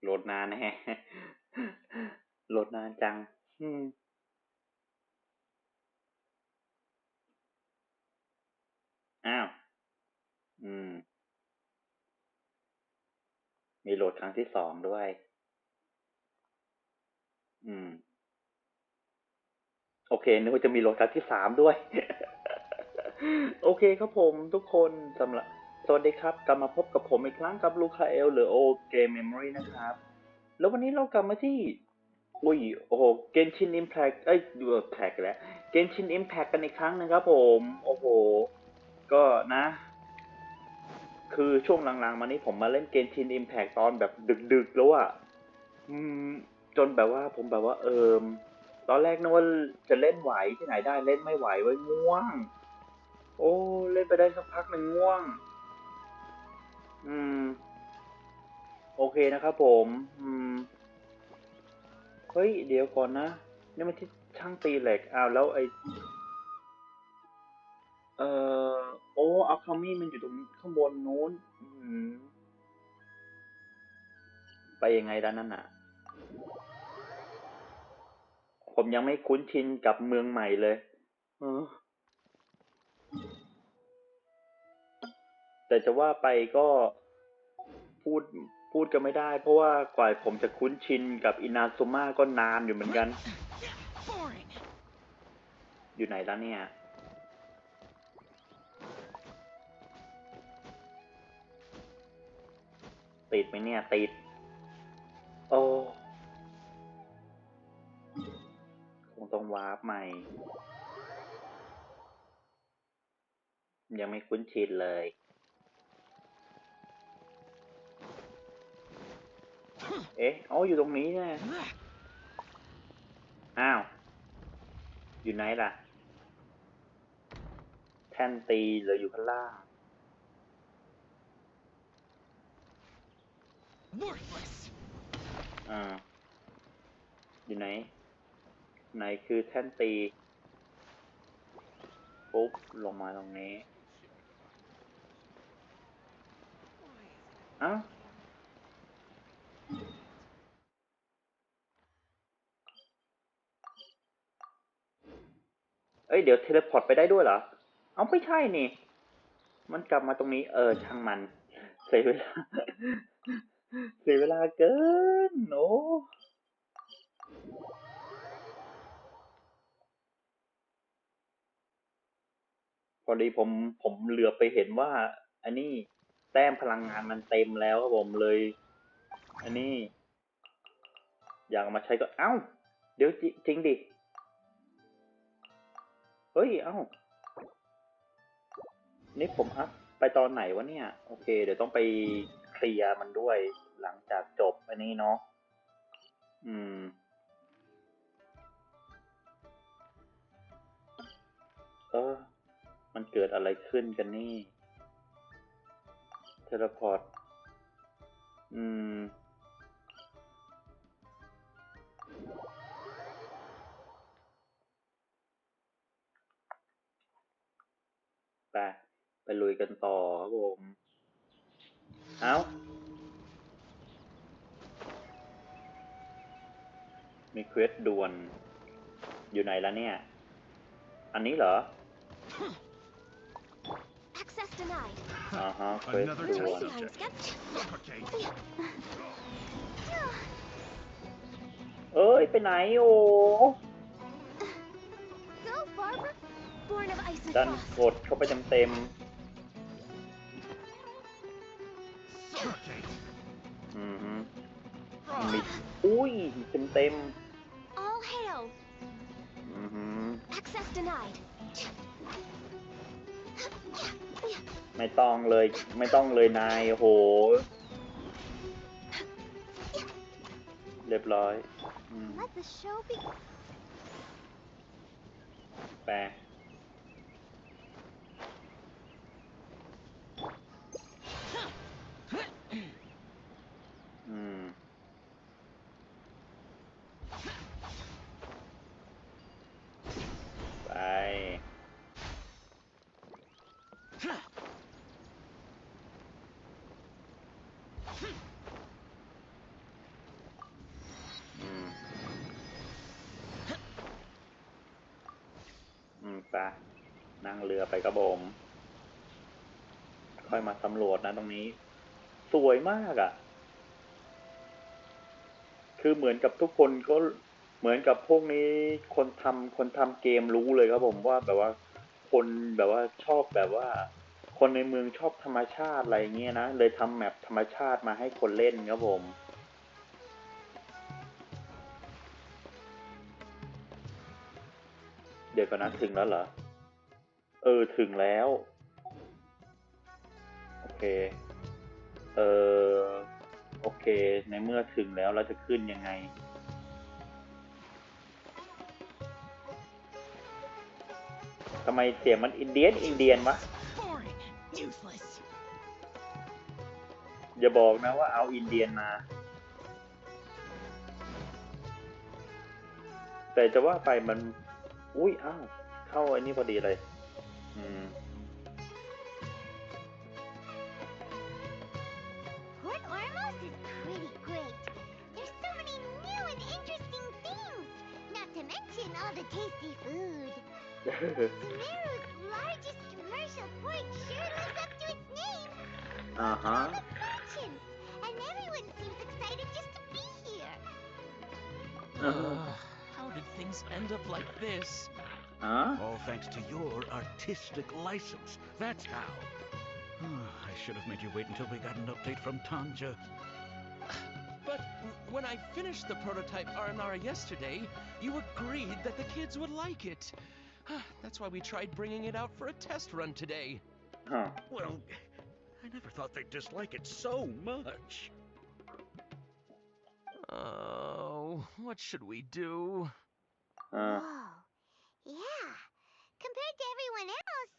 โหลดนานแฮะโหลดนานจังอ้าวมีโหลดครั้งที่2ด้วยโอเคนึกว่าจะมีโหลดครั้งที่3ด้วยโอเคครับผมทุกคนสวัสดีครับกลับมาพบกับผมอีกครั้งกับลูคาเอลหรือโอเกมเมมโมรีนะครับแล้ววันนี้เรากลับมาที่โอ้โหเกนชินอิมแพคดูแพคแล้วเกนชินอิมแพคกันอีกครั้งนะครับผมโอ้โหก็นะ คือช่วงหลังๆมานี้ผมมาเล่นเกมชินอิมแพกตอนแบบดึกๆแล้วอ่ะอืมจนแบบว่าผมแบบว่าตอนแรกนึกว่าจะเล่นไหวที่ไหนได้เล่นไม่ไหวไว้ง่วงโอ้เล่นไปได้สักพักหนึ่งง่วงอืมโอเคนะครับผมเฮ้ยเดี๋ยวก่อนนะนี่มันที่ช่างตีเหล็กอ้าวแล้วเออโอ้อัลคามีมันอยู่ตรงข้างบนนู้นไปยังไงด้านนั้นอ่ะผมยังไม่คุ้นชินกับเมืองใหม่เลยเออ แต่จะว่าไปก็พูดพูดกันไม่ได้เพราะว่ากว่าผมจะคุ้นชินกับอินาซุมะก็นานอยู่เหมือนกันอยู่ไหนแล้วเนี่ยติดไหมเนี่ยติดโอ้คงต้องวาร์ปใหม่ยังไม่คุ้นชินเลยเอ๊ะอ๋ออยู่ตรงนี้แน่อ้าวอยู่ไหนล่ะแท่นตีหรืออยู่ข้างล่างอ่าอยู่ไหนไหนคือแท่นตีปุ๊บลงมาตรงนี้อ้าวเอ้ยเดี๋ยวเทเลพอร์ตไปได้ด้วยเหรอเอาไม่ใช่นี่ มันกลับมาตรงนี้ช่างมันเสียเวลาเสียเวลาเกินโอ้พอดีผมเหลือไปเห็นว่าอันนี้แต้มพลังงานมันเต็มแล้วครับผมเลยอันนี้อยากมาใช้ก็เอ้าเดี๋ยวจริงดิเฮ้ยเอ้านี่ผมอัพไปตอนไหนวะเนี่ยโอเคเดี๋ยวต้องไปเคลียร์มันด้วยหลังจากจบอันนี้เนาะอืมเออมันเกิดอะไรขึ้นกันนี่เทเลพอร์ตอืม ไปไปลุยกันต่อครับผมเอ้ามีเควสด่วนอยู่ไหนแล้วเนี่ยอันนี้เหรอ Access denied. อ่าฮะเควส Another ด่วน test Waiting subject. time skip. Suffocate. เอ้ยไปไหนโอ้ Go, Barbara. Born of ice and ดัน frost. กดเข้าไปเต็ม Suffocate. อือฮึมี Frost. อุ้ยเต็ม All hail. อือฮึ Access denied. ไม่ต้องเลยไม่ต้องเลยนายโอ้โหเรียบร้อย Let the show be. แปลอืมไป ะนั่งเรือไปครับผมค่อยมาสำรวจนะตรงนี้สวยมากอ่ะคือเหมือนกับทุกคนก็เหมือนกับพวกนี้คนทำเกมรู้เลยครับผมว่าแบบว่าคนแบบว่าชอบแบบว่าคนในเมืองชอบธรรมชาติอะไรเงี้ยนะเลยทำแมปธรรมชาติมาให้คนเล่นครับผมเดี๋ยวก่อนนะถึงแล้วเหรอถึงแล้วโอเคเออโอเคในเมื่อถึงแล้วเราจะขึ้นยังไงทำไมเสียงมันอินเดียนวะอย่าบอกนะว่าเอาอินเดียนมาแต่จะว่าไปมันอุ้ยอ้าวเข้าอันนี้พอดีเลยอืม Port Ormos is pretty great. There's so many new and interesting things. Not to mention all the tasty food. Sumeru's largest commercial port sure lives up to its name. Look at all the merchants, and everyone seems excited just to be here. How did things end up like this? All thanks to your artistic license. That's how. I should have made you wait until we got an update from Tanja. But when I finished the prototype Aranara yesterday, you agreed that the kids would like it. That's why we tried bringing it out for a test run today. Well, I never thought they'd dislike it so much. Oh, what should we do? Whoa. Yeah. Compared to everyone else,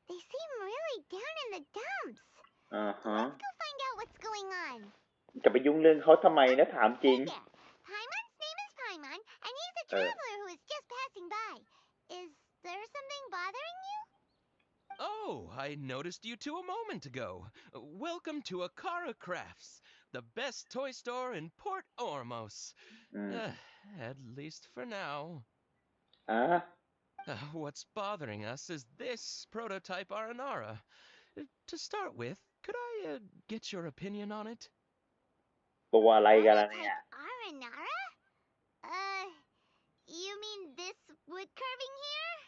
they seem really down in the dumps. Let's go find out what's going on. จะไปยุ่งเรื่องเขาทำไมนะถามจริง Hey there. Paimon's name is Paimon, and he's a traveler who is just passing by. Is there something bothering you? Oh, I noticed you two a moment ago. Welcome to Akara Crafts, the best toy store in Port Ormos. At least for now. What's bothering us is this prototype Aranara. To start with, could I get your opinion on it? ตัวอะไรกันล่ะเนี่ย Aranara? You mean this wood carving here?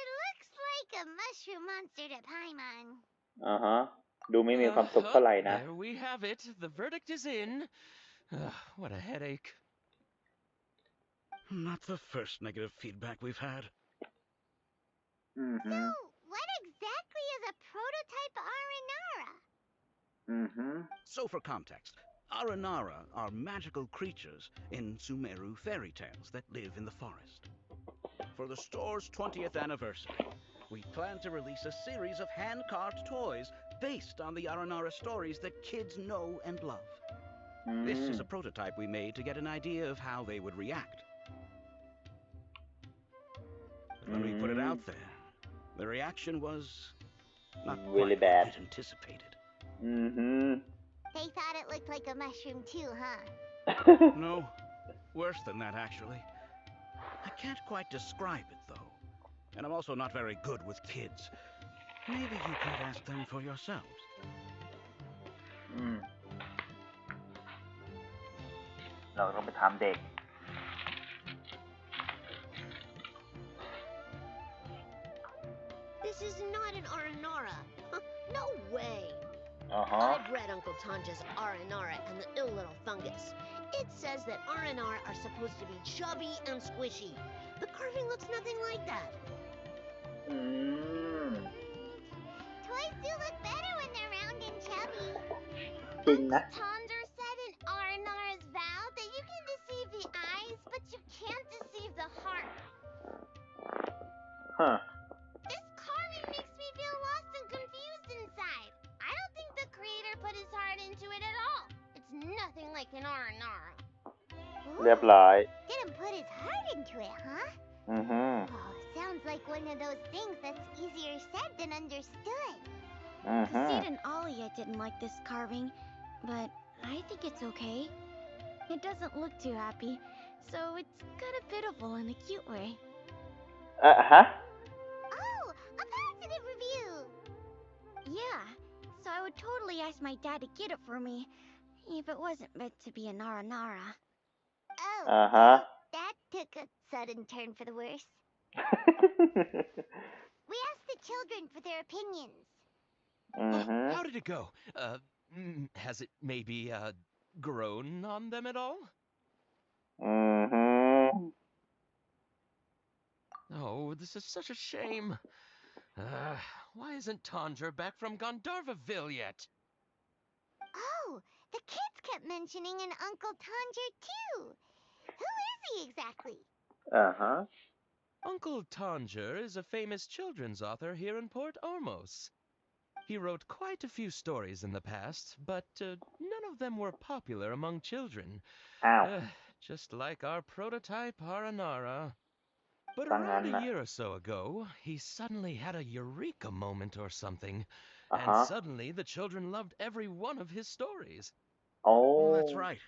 It looks like a mushroom monster to Paimon. ดูไม่มีความสุขเท่าไหร่นะ There we have it. The verdict is in. What a headache. Not the first negative feedback we've had. So, what exactly is a prototype Aranara? So for context, Aranara are magical creatures in Sumeru fairy tales that live in the forest. For the store's 20th anniversary, we plan to release a series of hand-carved toys based on the Aranara stories that kids know and love. This is a prototype we made to get an idea of how they would react. But when we put it out there, the reaction was not Really quite bad. what we'd anticipated. They thought it looked like a mushroom too, huh? No, worse than that actually. I can't quite describe it though. And I'm also not very good with kids. Maybe you could ask them for yourselves. เราต้องไปถามเด็ก This is not an Aranara. No way. I've read Uncle Tanja's Aranara and the ill little fungus. It says that Aranara are supposed to be chubby and squishy. The carving looks nothing like that. Toys do look better when they're round and chubby. จริงนะ Tonder said in Aranara's vow that you can deceive the eyes, but you can't deceive the heart. This carving makes me feel lost and confused inside. I don't think the creator put his heart into it at all. It's nothing like an Aranara. เรียบร้อย Didn't put his heart into it, huh? Oh, sounds like one of those things that's easier said than understood. Sid and Alia didn't like this carving, but I think it's okay. It doesn't look too happy, so it's kind of pitiful in a cute way. ฮะ Oh, a positive review. Yeah, so I would totally ask my dad to get it for me, if it wasn't meant to be a Nara Nara. Oh, Uh-huh. that took a sudden turn for the worse. We asked the children for their opinions. Mm-hmm. How did it go? Has it maybe, grown on them at all? Mm-hmm. Oh, this is such a shame. Why isn't Tondra back from Gandharvaville yet? Oh, the kids kept mentioning an Uncle Tanger too. Who is he exactly? Uh-huh. Uncle Tanger is a famous children's author here in Port Ormos. He wrote quite a few stories in the past, but none of them were popular among children. อ้าว Just like our prototype Aranara. But ถ้างั้น around a น่ะ year or so ago, he suddenly had a eureka moment or something, อ่ะ and ฮะ suddenly the children loved every one of his stories. โอ้ Well, that's right.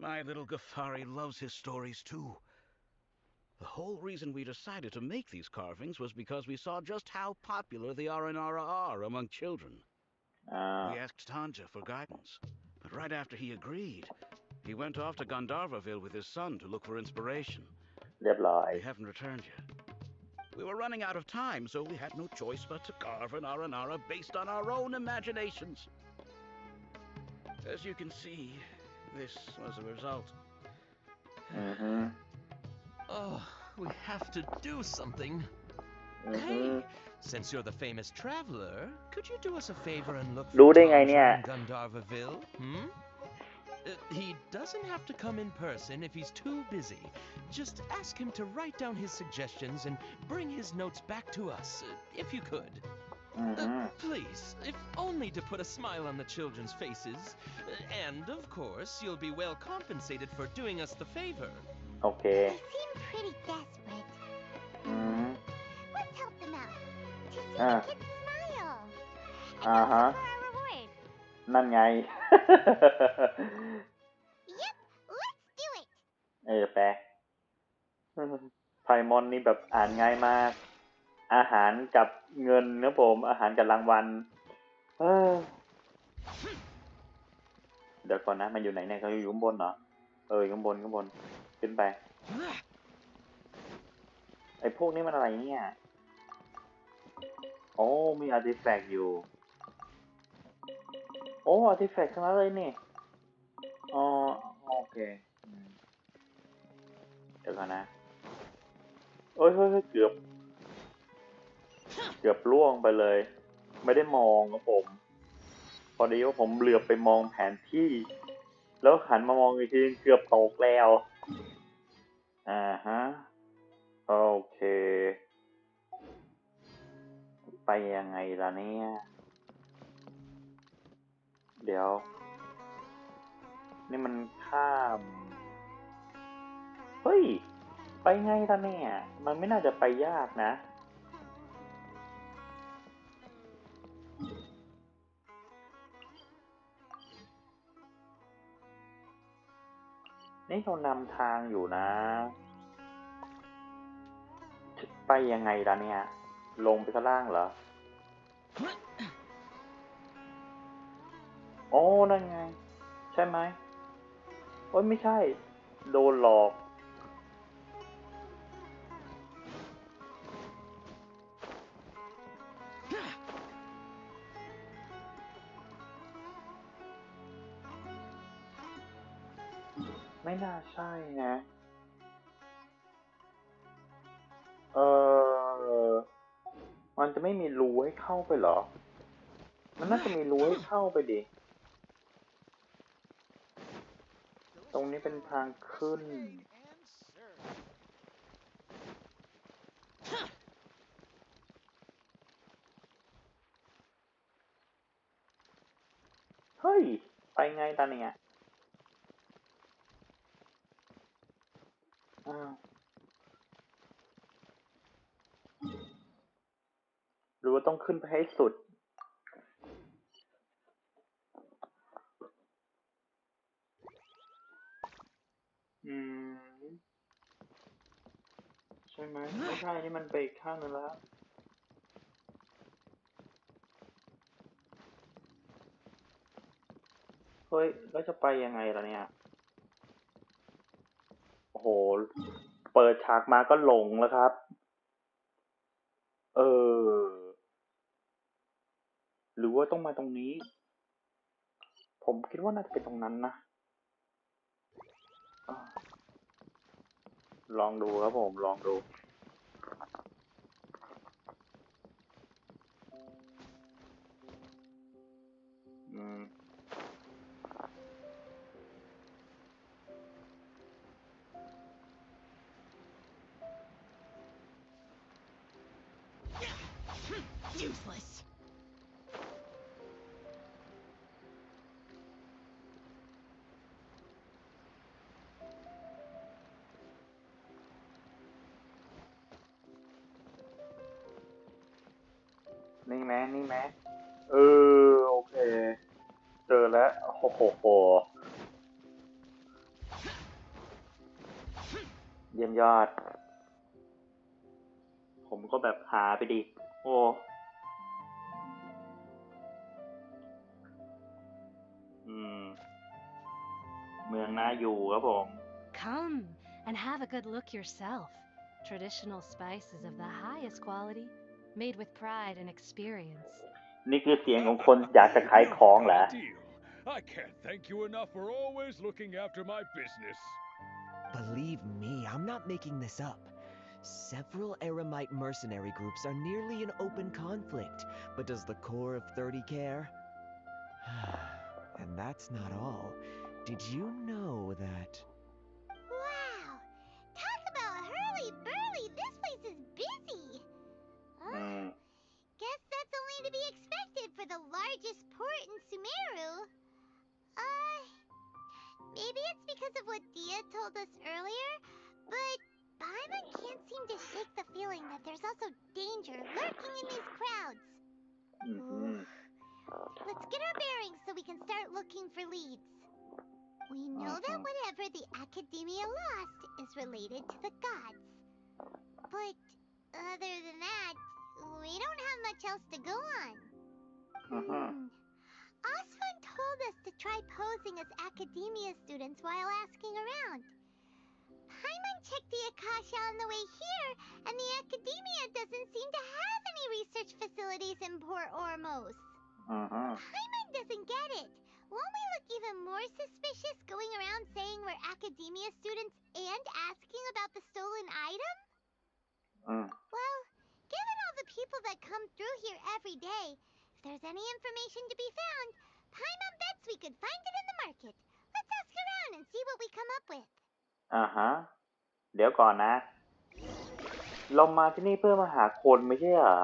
My little Ghaffari loves his stories too. The whole reason we decided to make these carvings was because we saw just how popular the Aranara are among children. อ่า We asked Tanja for guidance, but right after he agreed, he went off to Gandharvaville with his son to look for inspiration. เรียบร้อย They haven't returned yet. We were running out of time, so we had no choice but to carve an Aranara based on our own imaginations. As you can see, this was the result. อือฮึ Oh, we have to do something. อือฮึ Hey, since you're the famous traveler, could you do us a favor and look รู้ for ได้ไงเนี่ย Tondra in Gandharvaville? He doesn't have to come in person if he's too busy. Just ask him to write down his suggestions and bring his notes back to us, if you could. อือฮึ Please, if only to put a smile on the children's faces. And, of course, you'll be well compensated for doing us the favor. โอเค They seem pretty desperate. อืม Let's help them out. To see อ่า the kids smile. And อ่า also ฮะ for our reward. นั่นไง Yep, let's do it. แปลไพมอนนี่แบบอ่านง่ายมาก อาหารกับเงินนะผม อาหารกับรางวัลเออเดี๋ยวก่อนนะ มันอยู่ไหนเนี่ยเขาอยู่ข้างบนเหรอ อยู่ข้างบนขึ้นไป ไอ้พวกนี้มันอะไรเนี่ย โอ้ มีอาร์ติแฟกต์อยู่ โอ้ อาร์ติแฟกต์ทั้งนั้นเลยนี่ อ๋อ โอเคอืมเดี๋ยวก่อนนะเฮ้ยเกือบล่วงไปเลย ไม่ได้มองครับผม พอดีว่าผมเหลือบไปมองแผนที่ แล้วหันมามองอีกทีเกือบตกแล้ว ฮะ โอเค ไปยังไงล่ะเนี่ย เดี๋ยว นี่มันข้าม เฮ้ย ไปไงล่ะเนี่ย มันไม่น่าจะไปยากนะ นี่เรานำทางอยู่นะ ไปยังไงล่ะเนี่ย ลงไปข้างล่างเหรอ โอ้นั่นไง ใช่ไหม โอ้ยไม่ใช่ โดนหลอก ไม่น่าใช่นะ มันจะไม่มีรูให้เข้าไปเหรอ มันน่าจะมีรูให้เข้าไปดิ ตรงนี้เป็นทางขึ้น เฮ้ย ไปไงตาเนี่ยอ้าวหรือว่าต้องขึ้นไปให้สุด อืม ใ ช่ไหมไม่ใช่นี่มันไปอีกข้างนึงแล้วเฮ้ยแล้วจะไปยังไงล่ะเนี่ยโอ้โหเปิดฉากมาก็หลงแล้วครับเออหรือว่าต้องมาตรงนี้ผมคิดว่าน่าจะเป็นตรงนั้นนะอ่ะลองดูครับผมลองดูอืมUseless. นี่แม้นี่แม้เออโอเคเจอแล้วโอ้โหเยี่ยมยอดผมก็แบบหาไปดิโอ้เมืองน่าอยู่ครับผม Come and have a good look yourself. Traditional spices of the highest quality, made with pride and experience. นี่คือเสียงของคนอยากจะขายของเหรอ I can't thank you enough for always looking after my business. Believe me, I'm not making this up. Several Eremite mercenary groups are nearly in open conflict, but does the core of 30 care? And that's not all. Did you know that... Wow! Talk about hurly-burly! This place is busy! Guess that's only to be expected for the largest port in Sumeru. Maybe it's because of what Dia told us earlier, but Paimon can't seem to shake the feeling that there's also danger lurking in these crowds. Let's get our bearings so we can start looking for leads. We know that whatever the Academia lost is related to the gods. But other than that, we don't have much else to go on. Osvan told us to try posing as Academia students while asking around. Paimon checked the Akasha on the way here, and the Academia doesn't seem to have any research facilities in Port Ormos. Paimon doesn't get it. Won't we look even more suspicious going around saying we're Academia students and asking about the stolen item? Well, given all the people that come through here every day, if there's any information to be found, Paimon bets we could find it in the market. Let's ask around and see what we come up with. เดี๋ยวก่อนนะเรามาที่นี่เพื่อมาหาคนไม่ใช่เหรอ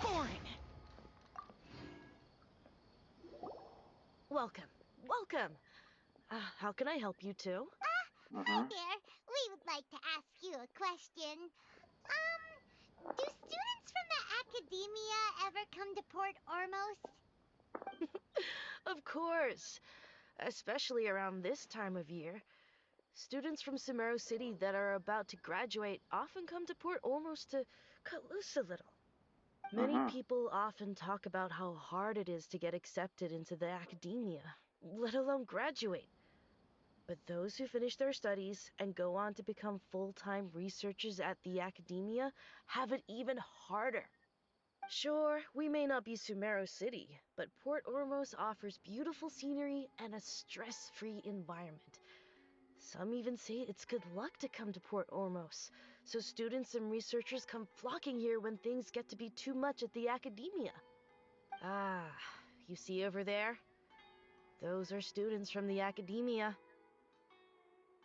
Boring. Welcome. How can I help you too? Hi there. We would like to ask you a question. Do students from the Academia ever come to Port Ormos? Of course. Especially around this time of year. Students from Sumeru City that are about to graduate often come to Port Ormos to cut loose a little. Many people often talk about how hard it is to get accepted into the Academia, let alone graduate. But those who finish their studies and go on to become full-time researchers at the Academia have it even harder. Sure, we may not be Sumeru City, but Port Ormos offers beautiful scenery and a stress-free environment. Some even say it's good luck to come to Port Ormos, so students and researchers come flocking here when things get to be too much at the Academia. You see over there? Those are students from the Academia.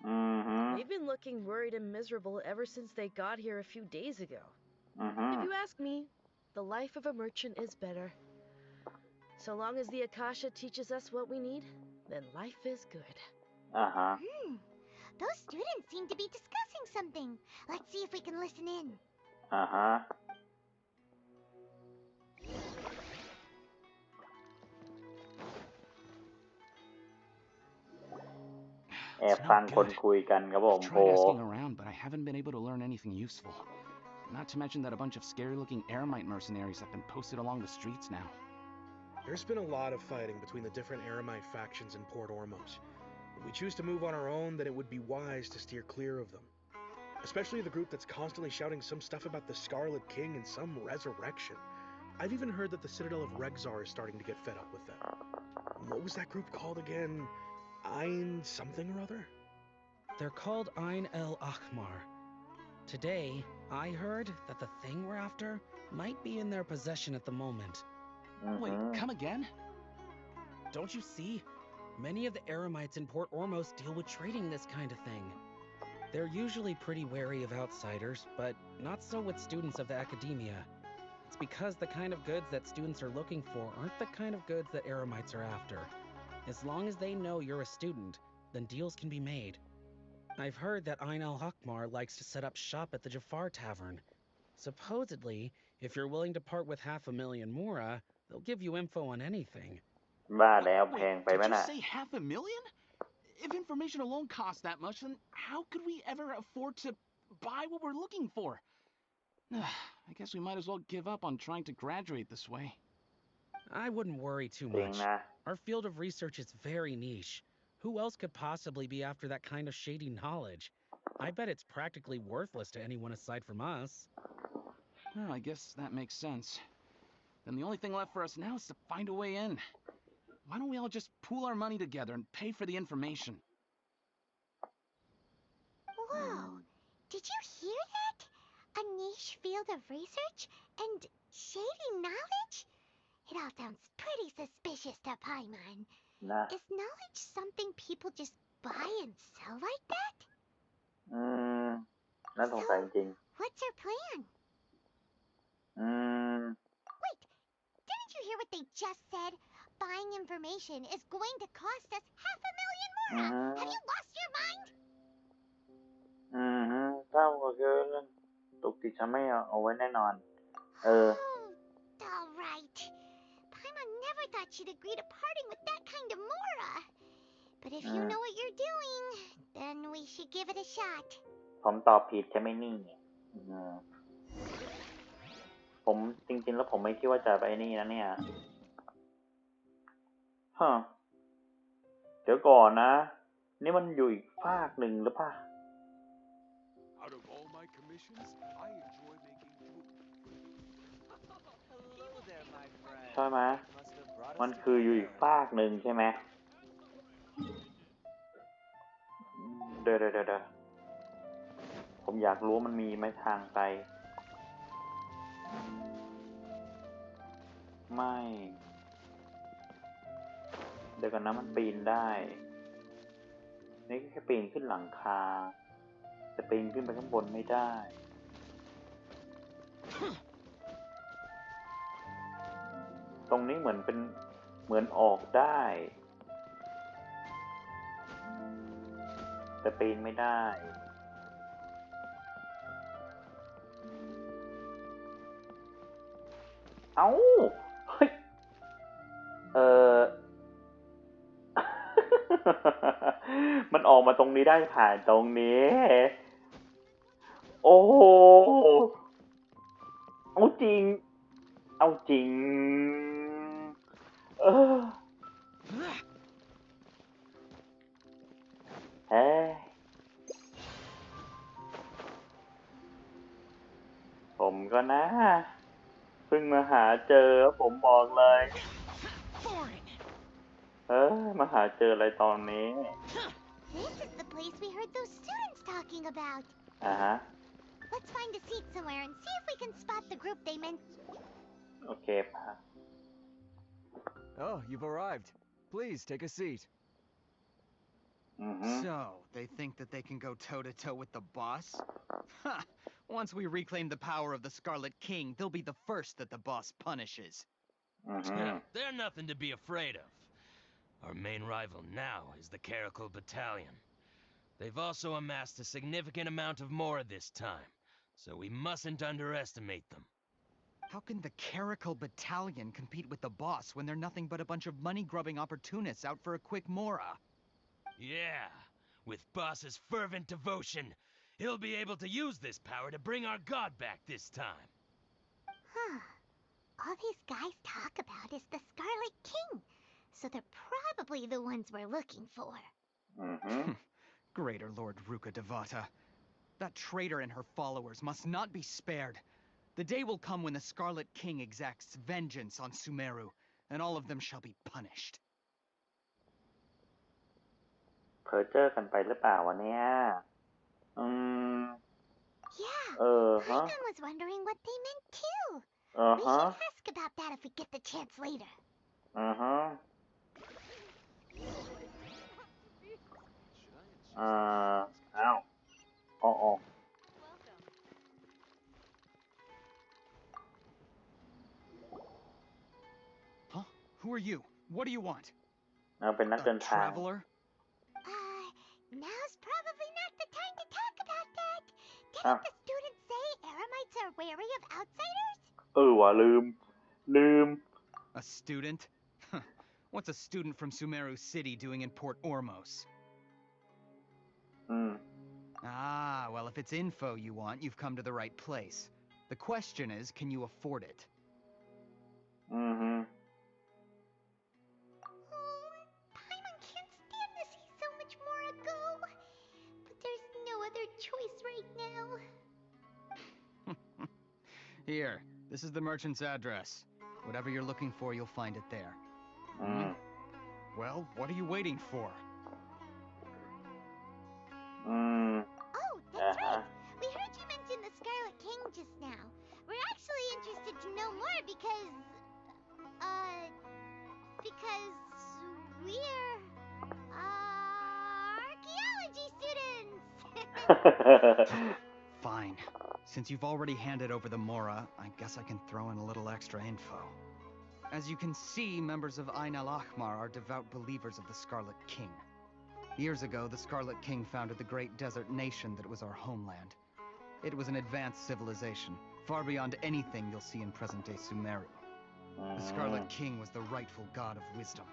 They've been looking worried and miserable ever since they got here a few days ago. If you ask me, the life of a merchant is better. So long as the Akasha teaches us what we need, then life is good. Those students seem to be discussing something. Let's see if we can listen in. แอบฟังคนคุยกันครับผม I've tried asking around, but I haven't been able to learn anything useful. Not to mention that a bunch of scary-looking Eremite mercenaries have been posted along the streets now. There's been a lot of fighting between the different Eremite factions in Port Ormos. If we choose to move on our own, then it would be wise to steer clear of them. Especially the group that's constantly shouting some stuff about the Scarlet King and some resurrection. I've even heard that the Citadel of Regzar is starting to get fed up with them. What was that group called again? Ein something or other? They're called Ein el Ahmar. Today, I heard that the thing we're after might be in their possession at the moment. Wait, come again? Don't you see? Many of the Eremites in Port Ormos deal with trading this kind of thing. They're usually pretty wary of outsiders, but not so with students of the academia. It's because the kind of goods that students are looking for aren't the kind of goods that Eremites are after. As long as they know you're a student, then deals can be made. I've heard that Ein al-Hakmar likes to set up shop at the Jafar Tavern. Supposedly, if you're willing to part with 500,000 mora, they'll give you info on anything. บ้าแล้วแพงไปไหม Did you น่ะ say 500,000? If information alone costs that much, then how could we ever afford to buy what we're looking for? I guess we might as well give up on trying to graduate this way. I wouldn't worry too จริง much. นะ Our field of research is very niche. Who else could possibly be after that kind of shady knowledge? I bet it's practically worthless to anyone aside from us. Well, I guess that makes sense. Then the only thing left for us now is to find a way in. Why don't we all just pool our money together and pay for the information? Whoa! Did you hear that? A niche field of research and shady knowledge? It all sounds pretty suspicious to Paimon. นะ Is knowledge something people just buy and sell like that? น่าสงสัยจริง What's our plan? อืม Wait, didn't you hear what they just said? Buying information is going to cost us 500,000 mora. Have you lost your mind? เท่าก็คือตุกติดฉันไม่เอาไว้แน่นอน Oh, all right. Paimon never thought she'd agree to parting with that kind of mora. But if you know what you're doing, then we should give it a shot. ผมตอบผิดใช่ไหมนี่ผมจริงๆแล้วผมไม่คิดว่าจะไปนี่นะเนี่ยฮะเดี๋ยวก่อนนะ นี่มันอยู่อีกฝากหนึ่งหรือเปล่า Out of all my commissions, I enjoy making food. Hello there, my friend. ใช่ไหม Must have brought us มันคืออยู่อีกฝากหนึ่งใช่ไหมเดี๋ยวผมอยากรู้มันมีไหมทางไปไม่เดี๋ยวกันนะมันปีนได้นี่แค่ปีนขึ้นหลังคาแต่ปีนขึ้นไปข้างบนไม่ได้ตรงนี้เหมือนออกได้แต่ปีนไม่ได้เอ้าเฮ้ยมันออกมาตรงนี้ได้ผ่านตรงนี้โอ้โหเอาจริงเฮ้ยผมก็นะเพิ่งมาหาเจอผมบอกเลยมาหาเจออะไรตอนนี้ This is the place we heard those students talking about. Let's find a seat somewhere and see if we can spot the group they meant. โอเคป่ะ Oh, you've arrived. Please take a seat. So, they think that they can go toe-to-toe with the boss? Ha! Once we reclaim the power of the Scarlet King, they'll be the first that the boss punishes. They're nothing to be afraid of. Our main rival now is the Caracal Battalion. They've also amassed a significant amount of mora this time, so we mustn't underestimate them. How can the Caracal Battalion compete with the boss when they're nothing but a bunch of money-grubbing opportunists out for a quick mora? Yeah, With Boss's fervent devotion, he'll be able to use this power to bring our god back this time. Huh. All these guys talk about is the Scarlet King, so they're probably the ones we're looking for. Greater Lord Ruka Devata. That traitor and her followers must not be spared. The day will come when the Scarlet King exacts vengeance on Sumeru, and all of them shall be punished. เคยเจอกันไปหรือเปล่าวะเนี่ย Yeah, Paimon was wondering what they meant too. We should ask about that if we get the chance later. อ้าวอ๋อ Huh? Who are you? What do you want? เป็นนักเดินทาง Traveler? Now's probably not the time to talk about that. Didn't the students say Eremites are wary of outsiders? ว่ะลืม A student? What's a student from Sumeru City doing in Port Ormos? Ah, well, if it's info you want, you've come to the right place. The question is, can you afford it? Paimon can't stand to see so much more go. But there's no other choice right now. Here, this is the merchant's address. Whatever you're looking for, you'll find it there. Well, what are you waiting for? Oh, that's right. We heard you mention the Scarlet King just now. We're actually interested to know more because we're archaeology students. Fine. Since you've already handed over the Mora, I guess I can throw in a little extra info. As you can see, members of Ain al-Ahmar are devout believers of the Scarlet King. Years ago, the Scarlet King founded the great desert nation that was our homeland. It was an advanced civilization, far beyond anything you'll see in present-day Sumeru. The Scarlet King was the rightful god of wisdom,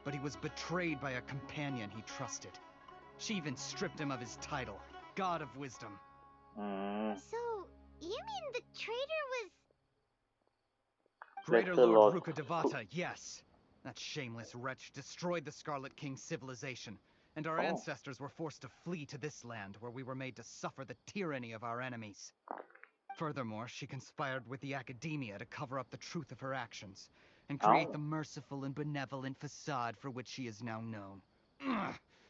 but he was betrayed by a companion he trusted. She even stripped him of his title, God of Wisdom. So, you mean the traitor was... Greater Lord Ruka Devata, yes. That shameless wretch destroyed the Scarlet King's civilization, and our ancestors were forced to flee to this land where we were made to suffer the tyranny of our enemies. Furthermore, she conspired with the academia to cover up the truth of her actions, and create the merciful and benevolent facade for which she is now known.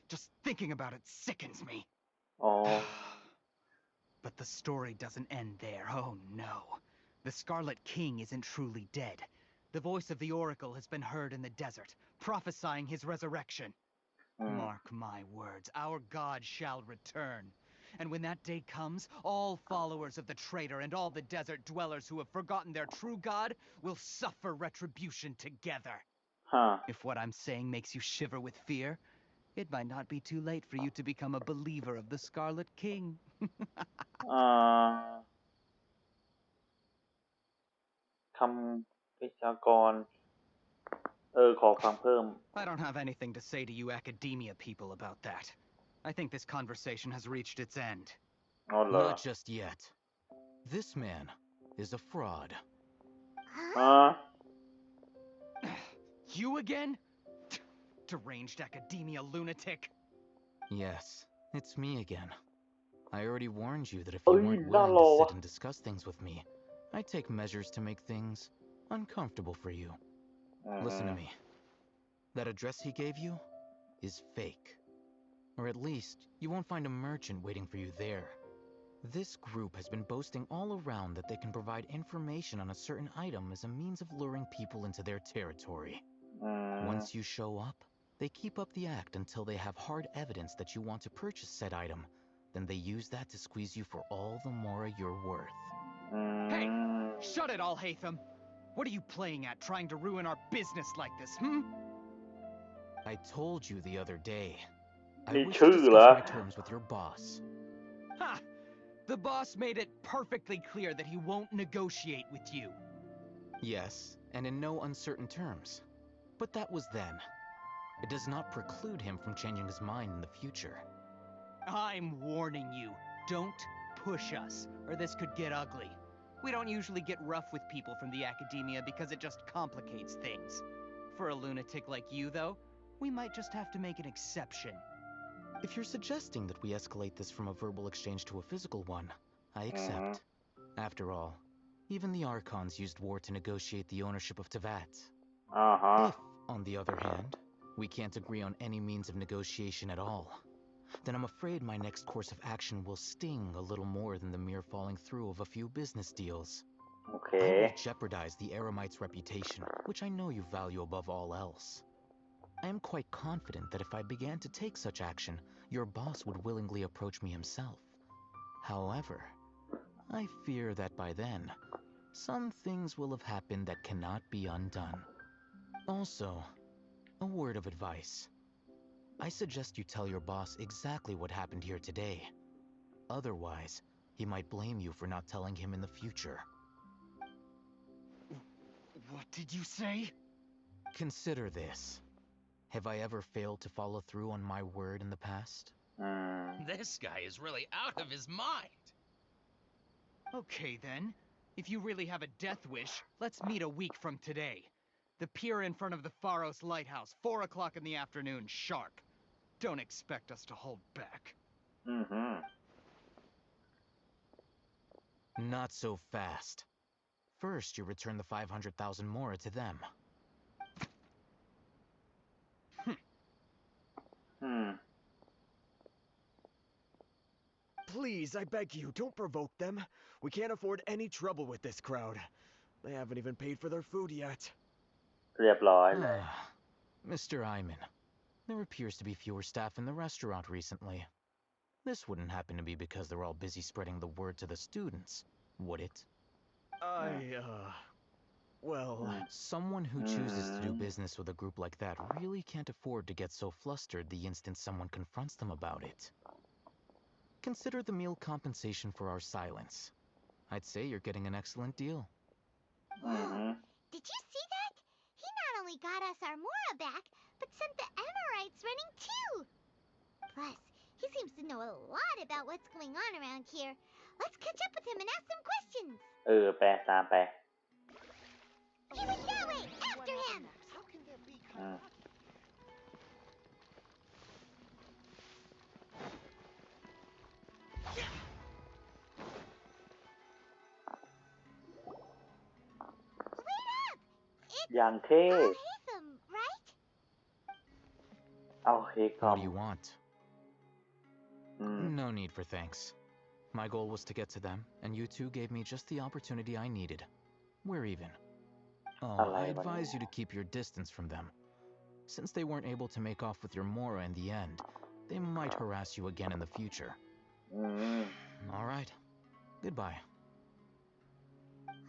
Just thinking about it sickens me. But the story doesn't end there, oh no. The Scarlet King isn't truly dead. The voice of the Oracle has been heard in the desert, prophesying his resurrection. Mark my words, our God shall return. And when that day comes, all followers of the traitor and all the desert dwellers who have forgotten their true God will suffer retribution together. If what I'm saying makes you shiver with fear, it might not be too late for you to become a believer of the Scarlet King. คำวิชากรขอฟังเพิ่ม I don't have anything to say to you academia people about that. I think this conversation has reached its end. Not just yet. This man is a fraud. You again? Deranged academia lunatic. Yes, it's me again. I already warned you that if you weren't willing to sit and discuss things with me, I'd take measures to make things uncomfortable for you. Listen to me. That address he gave you is fake. Or at least, you won't find a merchant waiting for you there. This group has been boasting all around that they can provide information on a certain item as a means of luring people into their territory. Once you show up, they keep up the act until they have hard evidence that you want to purchase said item. Then they use that to squeeze you for all the more you're worth. Hey! Shut it, Al-Haytham! What are you playing at, trying to ruin our business like this, I told you the other day. I Ni wish toชื่อ discuss เหรอ my terms with your boss. Ha! The boss made it perfectly clear that he won't negotiate with you. Yes, and in no uncertain terms. But that was then. It does not preclude him from changing his mind in the future. I'm warning you. Don't push us, or this could get ugly. We don't usually get rough with people from the academia because it just complicates things. For a lunatic like you, though, we might just have to make an exception. If you're suggesting that we escalate this from a verbal exchange to a physical one, I accept. After all, even the Archons used war to negotiate the ownership of Teyvat. If, on the other hand, we can't agree on any means of negotiation at all, then I'm afraid my next course of action will sting a little more than the mere falling through of a few business deals. I will jeopardize the Eremite's reputation, which I know you value above all else. I am quite confident that if I began to take such action, your boss would willingly approach me himself. However, I fear that by then, some things will have happened that cannot be undone. Also, a word of advice. I suggest you tell your boss exactly what happened here today. Otherwise, he might blame you for not telling him in the future. What did you say? Consider this. Have I ever failed to follow through on my word in the past? This guy is really out of his mind. Okay then. If you really have a death wish, let's meet a week from today. The pier in front of the Pharos Lighthouse, 4 o'clock in the afternoon, sharp. Don't expect us to hold back. Not so fast. First, you return the 500,000 mora to them. Please, I beg you, don't provoke them. We can't afford any trouble with this crowd. They haven't even paid for their food yet. เรียบร้อยเลย Mr. Iman, there appears to be fewer staff in the restaurant recently. This wouldn't happen to be because they're all busy spreading the word to the students, would it? Well... Someone who chooses to do business with a group like that really can't afford to get so flustered the instant someone confronts them about it. Consider the meal compensation for our silence. I'd say you're getting an excellent deal. Did you see that? He not only got us our Mora back, but sent the Emirites running too. Plus, he seems to know a lot about what's going on around here. Let's catch up with him and ask some questions. แปลตามไป He went that way! After him! Wait up! It's อย่างเท่ Al-Haytham, right? เอาเฮกอ What ม do you want? No need for thanks. My goal was to get to them, and you two gave me just the opportunity I needed. We're even. Oh, I advise you to keep your distance from them. Since they weren't able to make off with your Mora in the end, they might harass you again in the future. All right. Goodbye.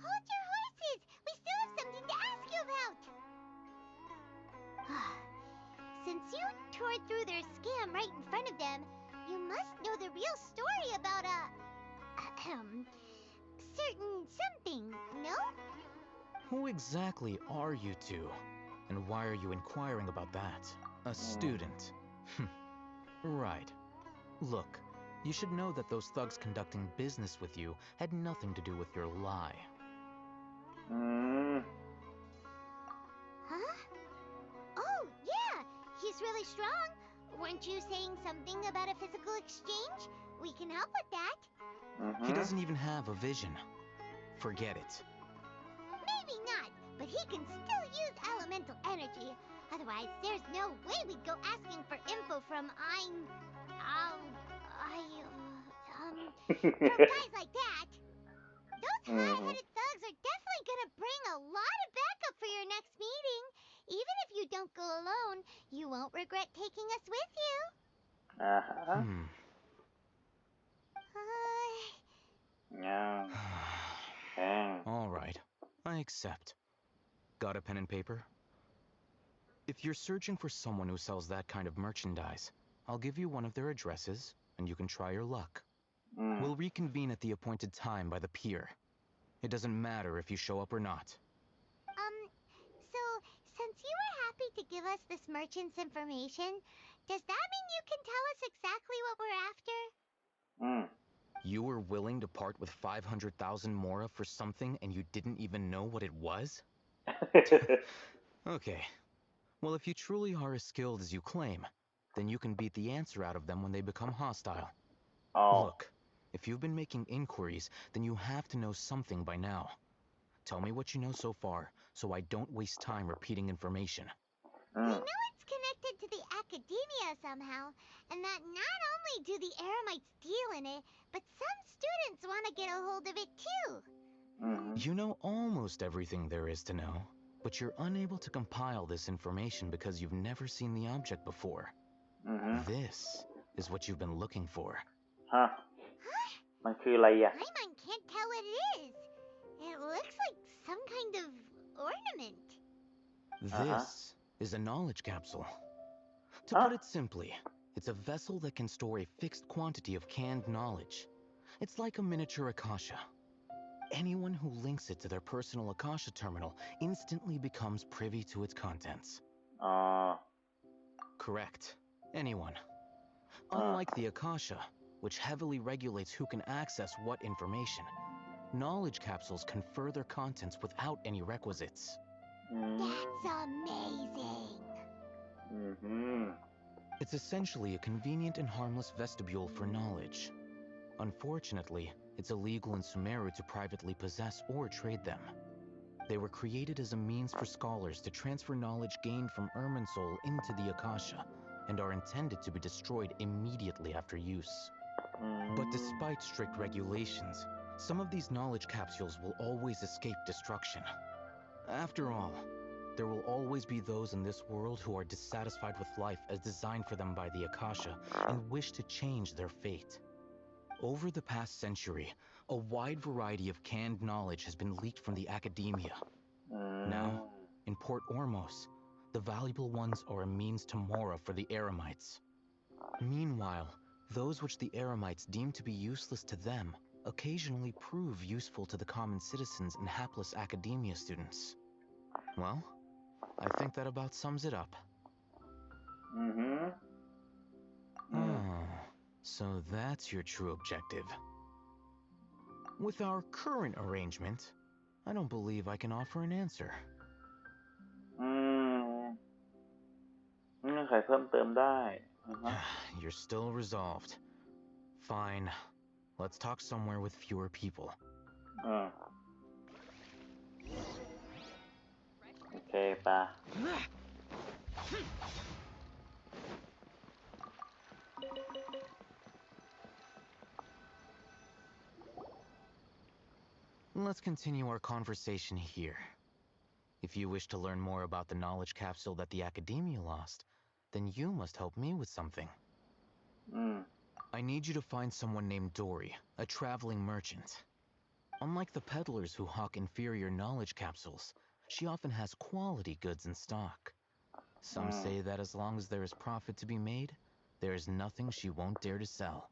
Hold your horses! We still have something to ask you about! Since you tore through their scam right in front of them, you must know the real story about certain something, no? Who exactly are you two? And why are you inquiring about that? A student. Right. Look, you should know that those thugs conducting business with you had nothing to do with your lie. Huh? Oh, yeah! He's really strong. Weren't you saying something about a physical exchange? We can help with that. He doesn't even have a vision. Forget it. Maybe not, but he can still use elemental energy. Otherwise, there's no way we'd go asking for info from from guys like that. Those high-headed thugs are definitely gonna bring a lot of backup for your next meeting. Even if you don't go alone, you won't regret taking us with you. All right, I accept. Got a pen and paper? If you're searching for someone who sells that kind of merchandise, I'll give you one of their addresses, and you can try your luck. We'll reconvene at the appointed time by the pier. It doesn't matter if you show up or not. So, since you were happy to give us this merchant's information, does that mean you can tell us exactly what we're after? You were willing to part with 500,000 mora for something and you didn't even know what it was? Okay. Well, if you truly are as skilled as you claim, then you can beat the answer out of them when they become hostile. Look, if you've been making inquiries, then you have to know something by now. Tell me what you know so far, so I don't waste time repeating information. We know it's connected to the academia somehow, and that not only do the Eremites deal in it, but some students want to get a hold of it too. You know almost everything there is to know, but you're unable to compile this information because you've never seen the object before. This is what you've been looking for. มันคืออะไรอ่ะ Paimon can't tell what it is. It looks like some kind of ornament. This is a knowledge capsule. To put it simply, it's a vessel that can store a fixed quantity of canned knowledge. It's like a miniature Akasha. Anyone who links it to their personal Akasha terminal instantly becomes privy to its contents. Correct. Anyone. Unlike the Akasha, which heavily regulates who can access what information, knowledge capsules confer their contents without any requisites. That's amazing. It's essentially a convenient and harmless vestibule for knowledge. Unfortunately, it's illegal in Sumeru to privately possess or trade them. They were created as a means for scholars to transfer knowledge gained from Irminsul into the Akasha, and are intended to be destroyed immediately after use. But despite strict regulations, some of these knowledge capsules will always escape destruction. After all, there will always be those in this world who are dissatisfied with life as designed for them by the Akasha and wish to change their fate. Over the past century, a wide variety of canned knowledge has been leaked from the academia. Now, in Port Ormos, the valuable ones are a means to mora for the Eremites. Meanwhile, those which the Eremites deem to be useless to them occasionally prove useful to the common citizens and hapless academia students. Well, I think that about sums it up. Oh, so that's your true objective. With our current arrangement, I don't believe I can offer an answer. เงื่อนไขเพิ่มเติมได้ You're still resolved. Fine. Let's talk somewhere with fewer people. โอเคป่ะ Let's continue our conversation here. If you wish to learn more about the knowledge capsule that the Academia lost, then you must help me with something. I need you to find someone named Dory, a traveling merchant. Unlike the peddlers who hawk inferior knowledge capsules, she often has quality goods in stock. Some say that as long as there is profit to be made, there is nothing she won't dare to sell.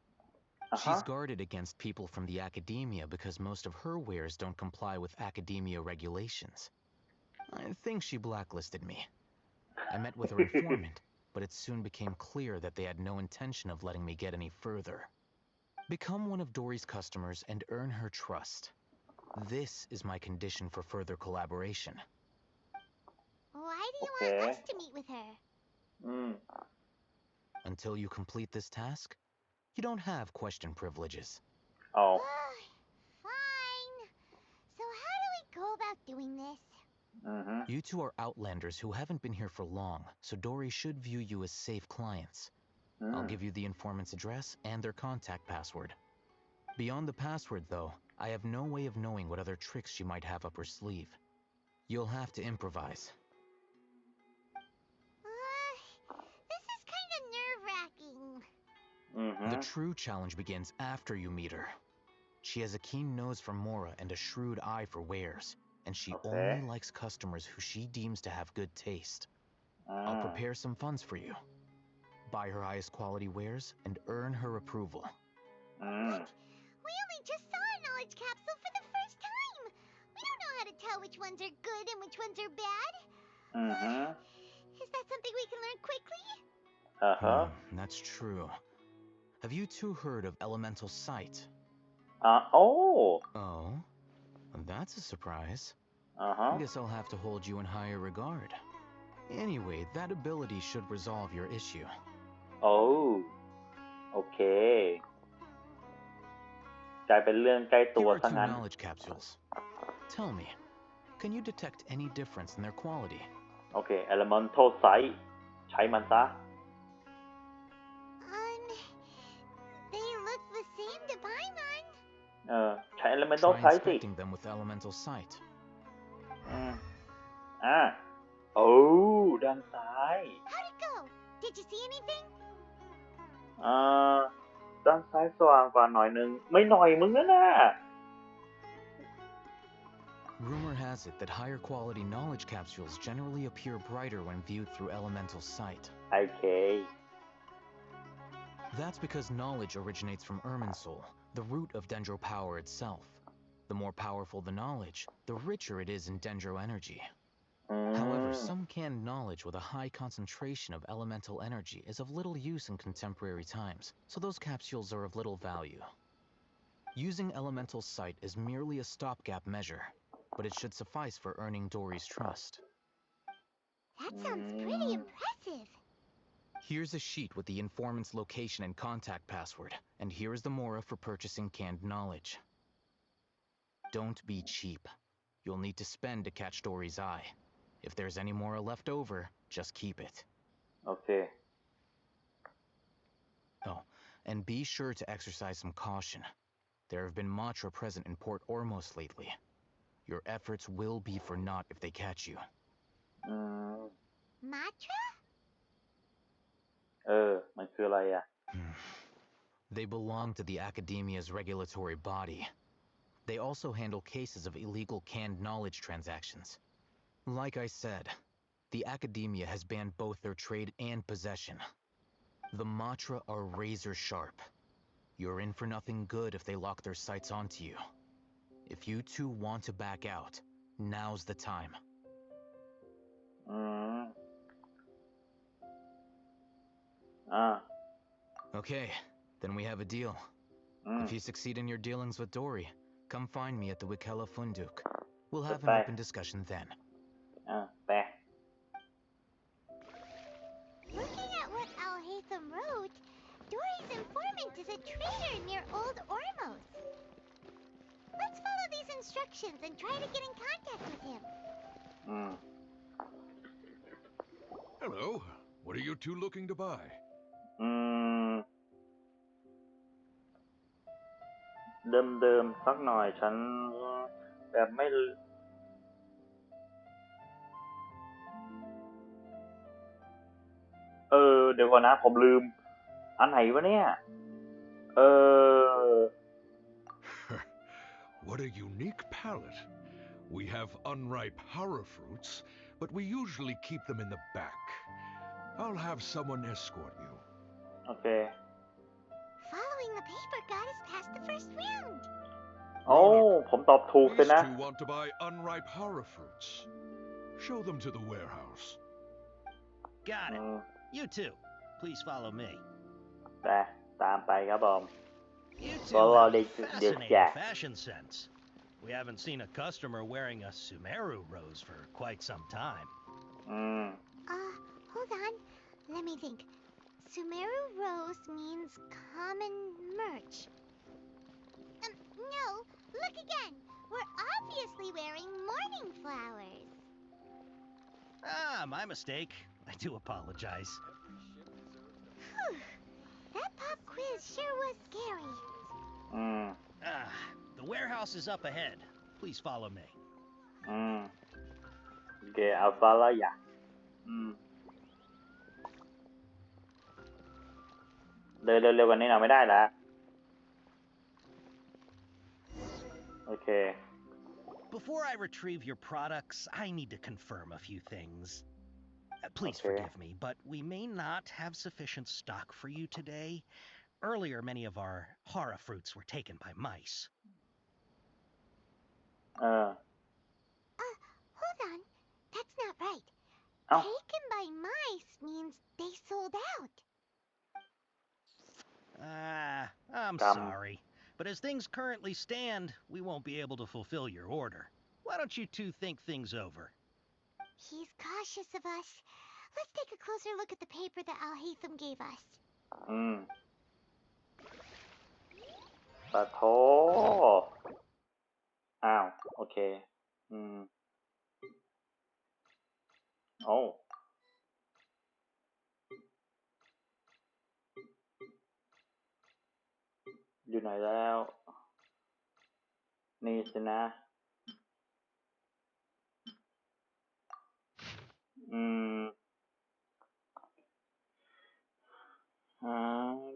She's guarded against people from the Academia because most of her wares don't comply with Academia regulations. I think she blacklisted me. I met with her informant, but it soon became clear that they had no intention of letting me get any further. Become one of Dory's customers and earn her trust. This is my condition for further collaboration. Why do you want us to meet with her? Until you complete this task, you don't have question privileges. Fine. So how do we go about doing this? You two are outlanders who haven't been here for long, so Dory should view you as safe clients. I'll give you the informant's address and their contact password. Beyond the password, though, I have no way of knowing what other tricks she might have up her sleeve. You'll have to improvise. This is kind of nerve-wracking. The true challenge begins after you meet her. She has a keen nose for mora and a shrewd eye for wares, and she only likes customers who she deems to have good taste. I'll prepare some funds for you. Buy her highest quality wares and earn her approval. We only just saw a knowledge capsule for the first time. We don't know how to tell which ones are good and which ones are bad. Is that something we can learn quickly? That's true. Have you two heard of elemental sight? Oh. Oh, that's a surprise. Guess I'll have to hold you in higher regard. Anyway, that ability should resolve your issue. Oh. Okay. กลายเป็นเรื่องใกล้ตัว Here are ซะ two งั้น knowledge capsules. Tell me, can you detect any difference in their quality? โอเค Elemental Sight ใช้มันซะ They look the same to Paimon. ใช้ Elemental Try Sight สิ inspecting them with elemental sight. โอ้ด้านซ้าย How'd it go? Did you see anything? ด้านซ้ายสว่างกว่าหน่อยนึง ไม่หน่อยมึงนะ Rumor has it that higher quality knowledge capsules generally appear brighter when viewed through elemental sight. Okay. That's because knowledge originates from Irminsul, the root of Dendro power itself. The more powerful the knowledge, the richer it is in Dendro energy. However, some canned knowledge with a high concentration of elemental energy is of little use in contemporary times, so those capsules are of little value. Using elemental sight is merely a stopgap measure, but it should suffice for earning Dory's trust. That sounds pretty impressive. Here's a sheet with the informant's location and contact password, and here is the mora for purchasing canned knowledge. Don't be cheap. You'll need to spend to catch Dory's eye. If there's any mora left over, just keep it. Okay. Oh, and be sure to exercise some caution. There have been Matra present in Port Ormos lately. Your efforts will be for naught if they catch you. Matra? มันคืออะไรอ่ะ They belong to the Academia's regulatory body. They also handle cases of illegal canned knowledge transactions. Like I said, the Academia has banned both their trade and possession. The Matra are razor sharp. You're in for nothing good if they lock their sights onto you. If you two want to back out, now's the time. Okay, then we have a deal. If you succeed in your dealings with Dory, come find me at the Wikela Funduk. We'll have an open discussion then. ไป Looking at what Al-Haytham wrote, Dory's informant is a traitor near Old Ormos. Let's follow these instructions and try to get in contact with him. Hello. What are you two looking to buy? เดิมสักหน่อยฉันแบบไม่เดี๋ยวก่อนนะผมลืมอันไหนวะเนี่ยWhat a unique palette. We have unripe hara fruits, but we usually keep them in the back. I'll have someone escort you. Okay. Following the paper got us past the first round. ผมตอบถูกเลยนะ These two want to buy unripe hara fruits. Show them to the warehouse. Got it. You two, please follow me. ตามไปครับผม You two have fascinating fashion sense. We haven't seen a customer wearing a Sumeru rose for quite some time. Hold on. Let me think. Sumeru rose means common merch. No, look again. We're obviously wearing morning flowers. My mistake. I do apologize. Whew. That pop quiz sure was scary. The warehouse is up ahead. Please follow me. Okay, I'll follow ya. เดินเร็วๆกว่านี้หน่อยไม่ได้เหรอ Okay. Before I retrieve your products, I need to confirm a few things. Please forgive me, but we may not have sufficient stock for you today. Earlier, many of our hara fruits were taken by mice. Hold on. That's not right. Taken by mice means they sold out. I'm sorry. But as things currently stand, we won't be able to fulfill your order. Why don't you two think things over? He's cautious of us. Let's take a closer look at the paper that Al-Haytham gave us. ปะโถอ้าว โอเค โอ้ อยู่ไหนแล้ว นี่สินะ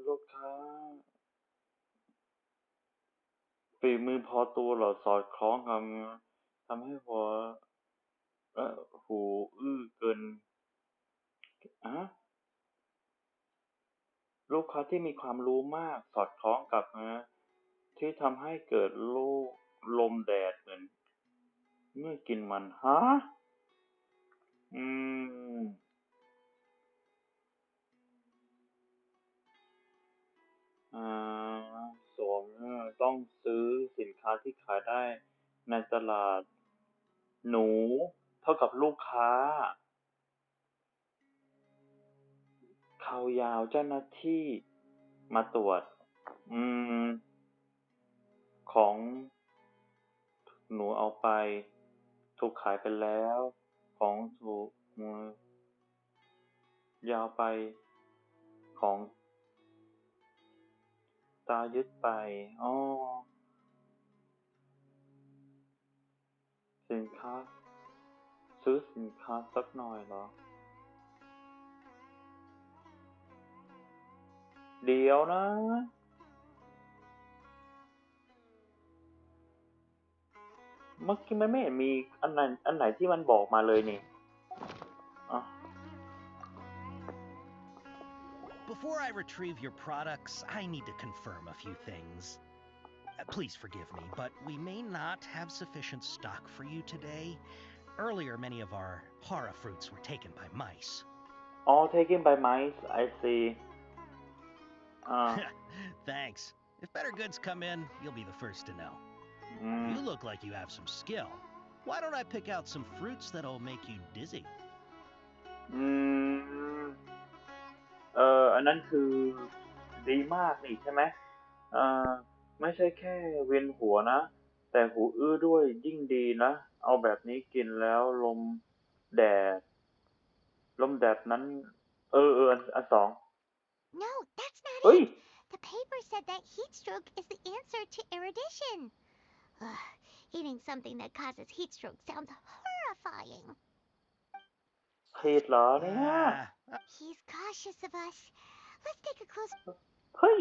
ลูกค้าฝีมือพอตัวเหรอสอดคล้องกับทำให้หัวหูอื้อเกินลูกค้าที่มีความรู้มากสอดคล้องกับที่ทำให้เกิดลูกลมแดดเหมือนเมื่อกินมันสวมต้องซื้อสินค้าที่ขายได้ในตลาดหนูเท่ากับลูกค้าเขายาวเจ้าหน้าที่มาตรวจของหนูเอาไปถูกขายไปแล้วของถูกยาวไปของตายึดไปสินค้าซื้อสินค้าสักหน่อยเหรอเดี๋ยวนะเมื่อกี้มันไม่เห็นมีอันไหนที่มันบอกมาเลยนี่ Before I retrieve your products, I need to confirm a few things. Please forgive me, but we may not have sufficient stock for you today. Earlier, many of our hara fruits were taken by mice. All taken by mice, I see. Thanks. If better goods come in, you'll be the first to know. You look like you have some skill. Why don't I pick out some fruits that'll make you dizzy? อันนั้นคือดีมากนี่ใช่ไหมไม่ใช่แค่เวียนหัวนะแต่หูอื้อด้วยยิ่งดีนะเอาแบบนี้กินแล้วลมแดดนั้นอันสอง No, that's not it. The paper said that heat stroke is the answer to erudition. Eating something that causes heat stroke sounds horrifying. ผิดเหรอเนี่ย He's cautious of us. Let's take a close. เฮ้ย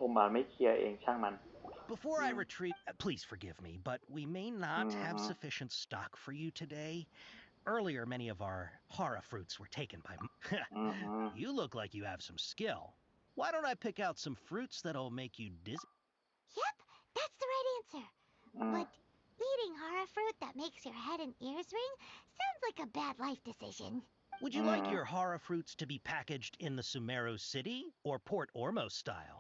ผมอ่านไม่เคลียร์เองช่างมัน Before I retrieve, please forgive me, but we may not have sufficient stock for you today. Earlier, many of our hara fruits were taken by. You look like you have some skill. Why don't I pick out some fruits that'll make you dizzy? Yep, that's the right answer. But eating hara fruit that makes your head and ears ring sounds like a bad life decision. Would you like your hara fruits to be packaged in the Sumeru City or Port Ormos style?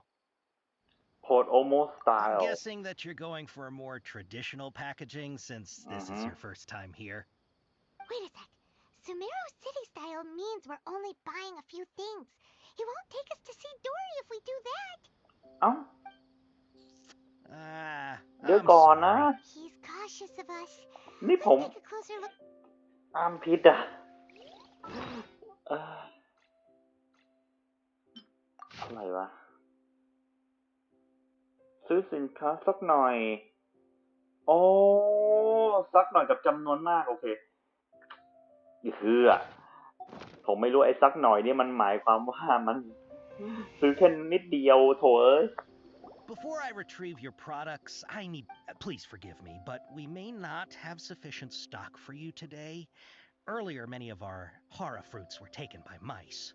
Port Ormos style. I'm guessing that you're going for a more traditional packaging since this is your first time here. Wait a sec. Sumeru City style means we're only buying a few things. He won't take us to see Dory if we do that. เดี๋ยวก่อนนะ He's cautious of us. นี่ผม Let's take a closer look. ผิดอะไรวะซื้อสินค้าสักหน่อยสักหน่อยกับจำนวนมากโอเคผมไม่รู้ไอ้สักหน่อยนี่มันหมายความว่ามันซื้อแค่นิดเดียวโถเอ้ย Before I retrieve your products, I need. Please forgive me, but we may not have sufficient stock for you today. Earlier, many of our hara fruits were taken by mice.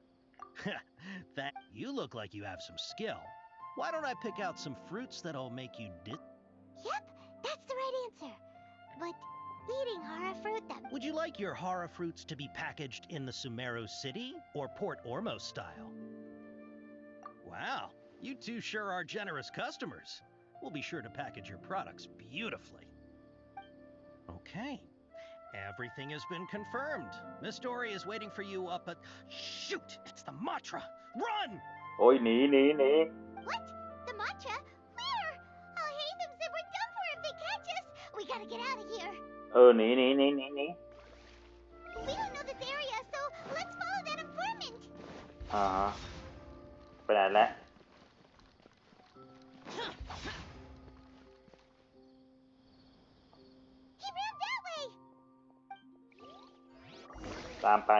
You look like you have some skill. Why don't I pick out some fruits that'll make you dizzy? Yep, that's the right answer. But eating hara fruit that... Would you like your hara fruits to be packaged in the Sumeru City or Port Ormos style? Wow, You two sure are generous customers. We'll be sure to package your products beautifully. Okay. Everything has been confirmed. Miss Dory is waiting for you up at... Shoot! It's the Matra! Run! โอ้ยหนี What? The matcha? Where? I'll hate them if we're done for if they catch us. We gotta get out of here. หนี We don't know this area, so let's follow that informant. ไปไหนแล้ว He ran that way. ตามไป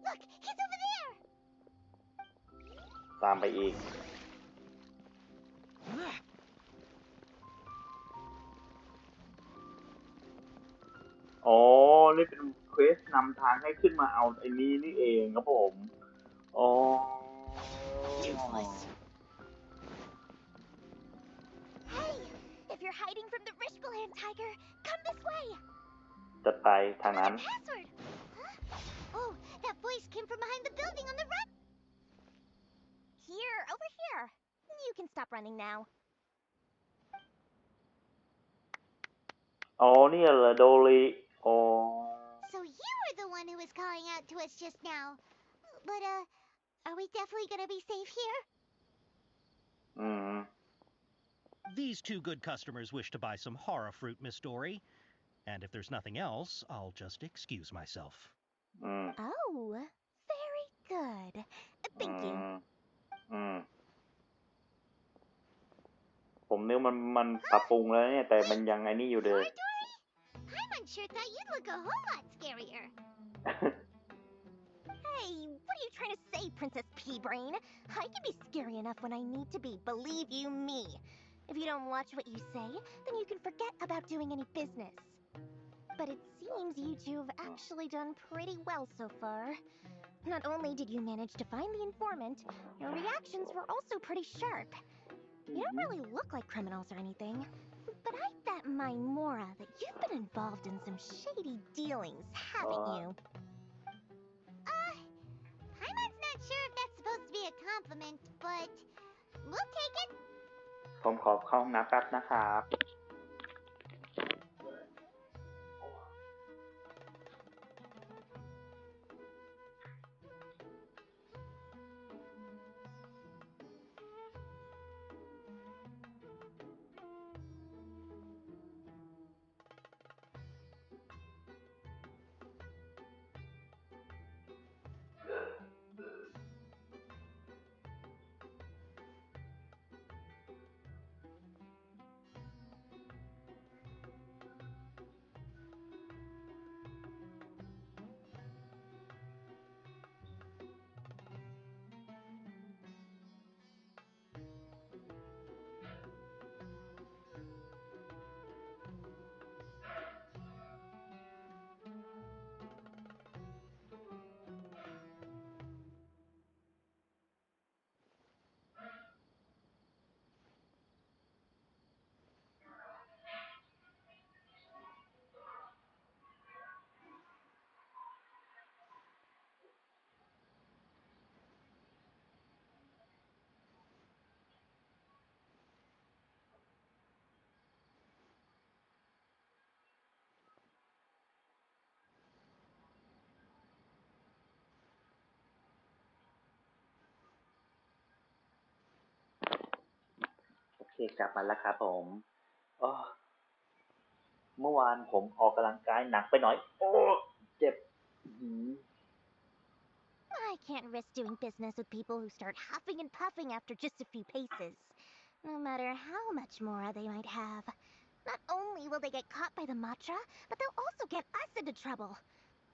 Look, he's over there. ตามไปอีก อ๋อ นี่เป็นเควสนำทางให้ขึ้นมาเอาไอ้นี้นี่เองครับผม อ๋อ Hey, if you're hiding from the Rishbaland tiger, come this way. จะไปทางนั้น Password. Huh? Oh, that voice came from behind the building on the right. Here, over here. You can stop running now. อ๋อ นี่เหรอโดริอ๋อ So you were the one who was calling out to us just now. But, are we definitely gonna be safe here? These two good customers wish to buy some horror fruit, Miss Dory. And if there's nothing else, I'll just excuse myself. Oh, very good. Thank you. ผมนึกมันปรับปรุงแล้วเนี่ยแต่มันยังไงนี่อยู่เลย Paimon sure thought you'd look a whole lot scarier. Hey, what are you trying to say, Princess Pea-Brain? I can be scary enough when I need to be, believe you me. If you don't watch what you say, then you can forget about doing any business. But it seems you two have actually done pretty well so far. Not only did you manage to find the informant, your reactions were also pretty sharp. You don't really look like criminals or anything, but I bet my Mora that you've been involved in some shady dealings, haven't you? Paimon's not sure if that's supposed to be a compliment, but we'll take it. ผมขอเข้าห้องน้ำแป๊บนะครับ โอเคกลับมาแล้วครับผมเมื่อวานผมออกกำลังกายหนักไปหน่อยโอ้เจ็บ I can't risk doing business with people who start huffing and puffing after just a few paces, no matter how much Mora they might have. Not only will they get caught by the Matra, but they'll also get us into trouble.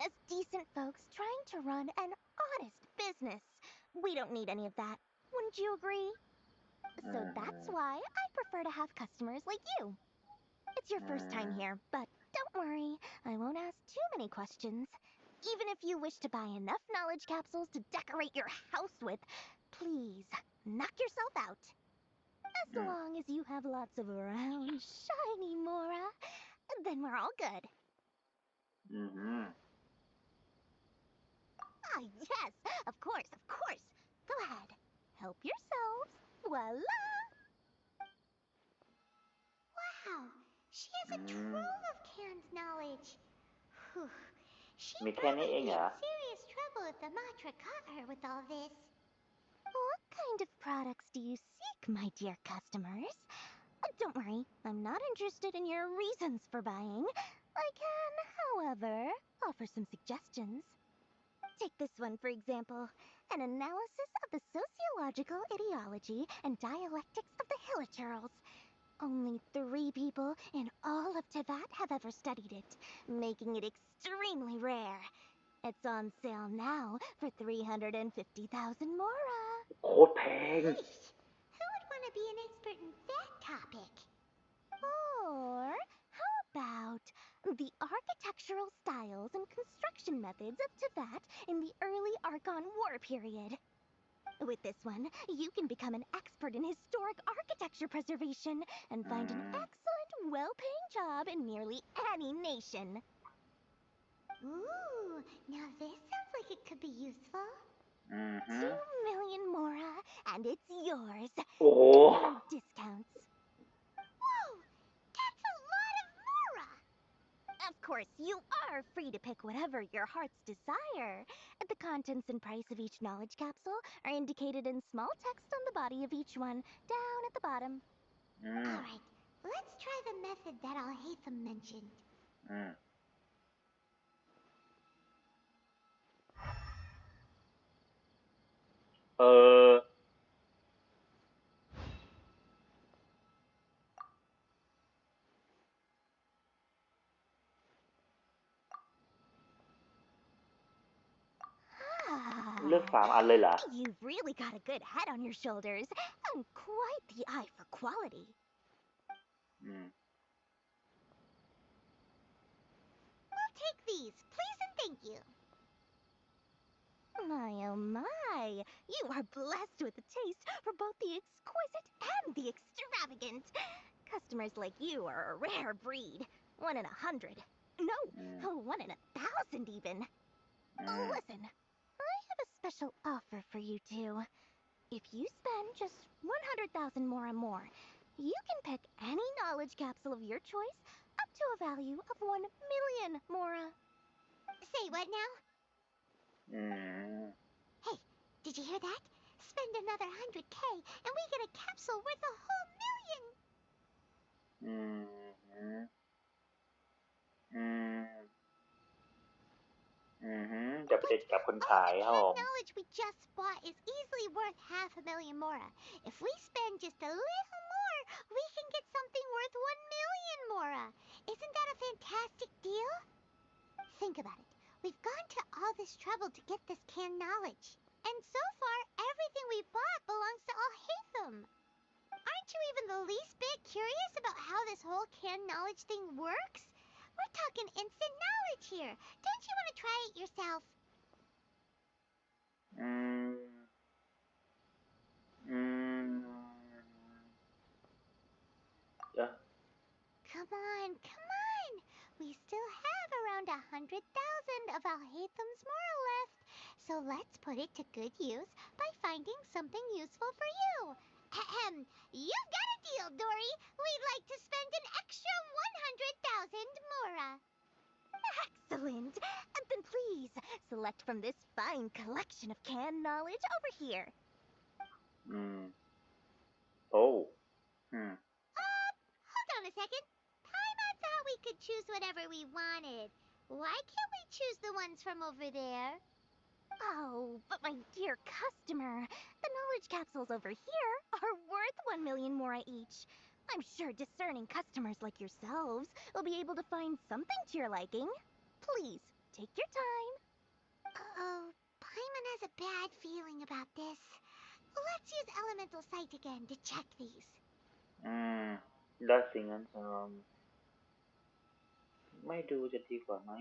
As decent folks trying to run an honest business, we don't need any of that. Wouldn't you agree? So that's why I prefer to have customers like you. It's your first time here, but don't worry, I won't ask too many questions. Even if you wish to buy enough knowledge capsules to decorate your house with, please, knock yourself out. As long as you have lots of round, shiny Mora. Then we're all good. Ah, yes, of course. Go ahead. Help yourselves. Voila! Wow, she has a trove of canned knowledge. Whew. She มีแค่นี้ probably เอง be เหรอ in serious trouble if the Matra caught her with all this. What kind of products do you seek, my dear customers? Don't worry, I'm not interested in your reasons for buying. I can, however, offer some suggestions. Take this one, for example. An analysis of the sociological ideology and dialectics of the Hilichurls. Only 3 people in all of Teyvat have ever studied it, making it extremely rare. It's on sale now for 350,000 mora. โคตรแพง Who would want to be an expert in that topic? Or how about the architectural styles and construction methods of Teyvat in the early Archon War period? With this one, you can become an expert in historic architecture preservation and find an excellent, well-paying job in nearly any nation. Ooh, now this sounds like it could be useful. 2 million mora, and it's yours. โอ้โห No discounts. Whoa, that's a lot of mora. Of course, you are free to pick whatever your heart's desire. The contents and price of each knowledge capsule are indicated in small text on the body of each one, down at the bottom. Alright, let's try the method that Al-Haytham mentioned. เออ เลือก 3 อันเลยเหรอ You've really got a good head on your shoulders, and quite the eye for quality. We'll take these, please and thank you. My oh my, you are blessed with a taste for both the exquisite and the extravagant. Customers like you are a rare breed. 1 in 100. No, 1 in 1,000 even. Listen, I have a special offer for you two. If you spend just 100,000 mora more, you can pick any knowledge capsule of your choice up to a value of 1 million mora. Say what now? Hey, did you hear that? Spend another 100K and we get a capsule worth a whole million. จะไปเด็ดกับคนขายครับผม The knowledge we just bought is easily worth 500,000 mora. If we spend just a little more, we can get something worth 1 million mora. Isn't that a fantastic deal? Think about it. We've gone to all this trouble to get this canned knowledge. And so far, everything we bought belongs to Al-Haytham. Aren't you even the least bit curious about how this whole canned knowledge thing works? We're talking instant knowledge here. Don't you want to try it yourself? Come on. We still have around 100,000 of Al-Haytham's mora left. So let's put it to good use by finding something useful for you. You've got a deal, Dory. We'd like to spend an extra 100,000 mora. Excellent. Then please, select from this fine collection of canned knowledge over here. Oh. Hold on a second. Paimon thought we could choose whatever we wanted. Why can't we choose the ones from over there? Oh, but my dear customer, the knowledge capsules over here are worth 1 million mora each. I'm sure discerning customers like yourselves will be able to find something to your liking. Please, take your time. Uh-oh, Paimon has a bad feeling about this. Let's use Elemental Sight again to check these. ได้สิงั้นไม่ดูจะดีกว่าไหม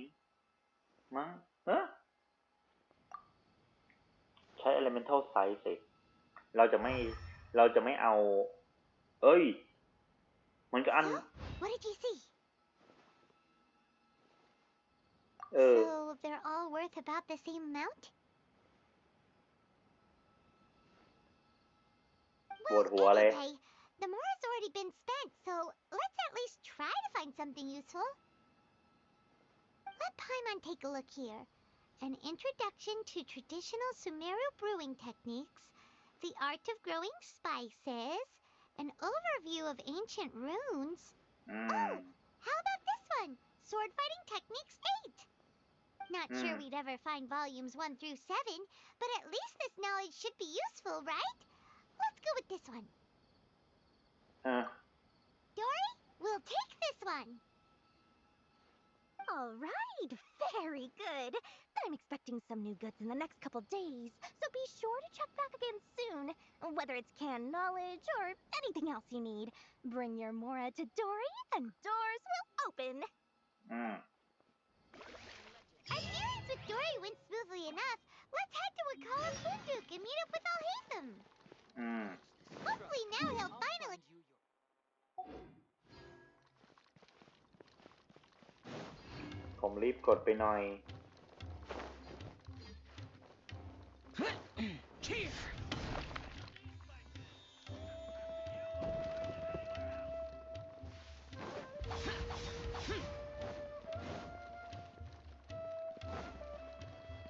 ใช้ Elemental Sight สิเราจะไม่เอาเอ้ยมันก็อัน What did you see? So they're all worth about the same amount? Well, anyway, the more has already been spent, so let's at least try to find something useful. Let Paimon take a look here. An introduction to traditional Sumeru brewing techniques, the art of growing spices, an overview of ancient runes. Oh, how about this one? Sword fighting techniques 8. Not sure we'd ever find volumes 1 through 7, but at least this knowledge should be useful, right? Let's go with this one. Dory, we'll take this one. All right, very good. I'm expecting some new goods in the next couple days, so be sure to check back again soon. Whether it's canned knowledge or anything else you need, bring your Mora to Dory and doors will open. Our dealings with Dory went smoothly enough. Let's head to Wakala Funduk and meet up with Al-Haytham. Hopefully now he'll finally... ผมรีบกดไปหน่อย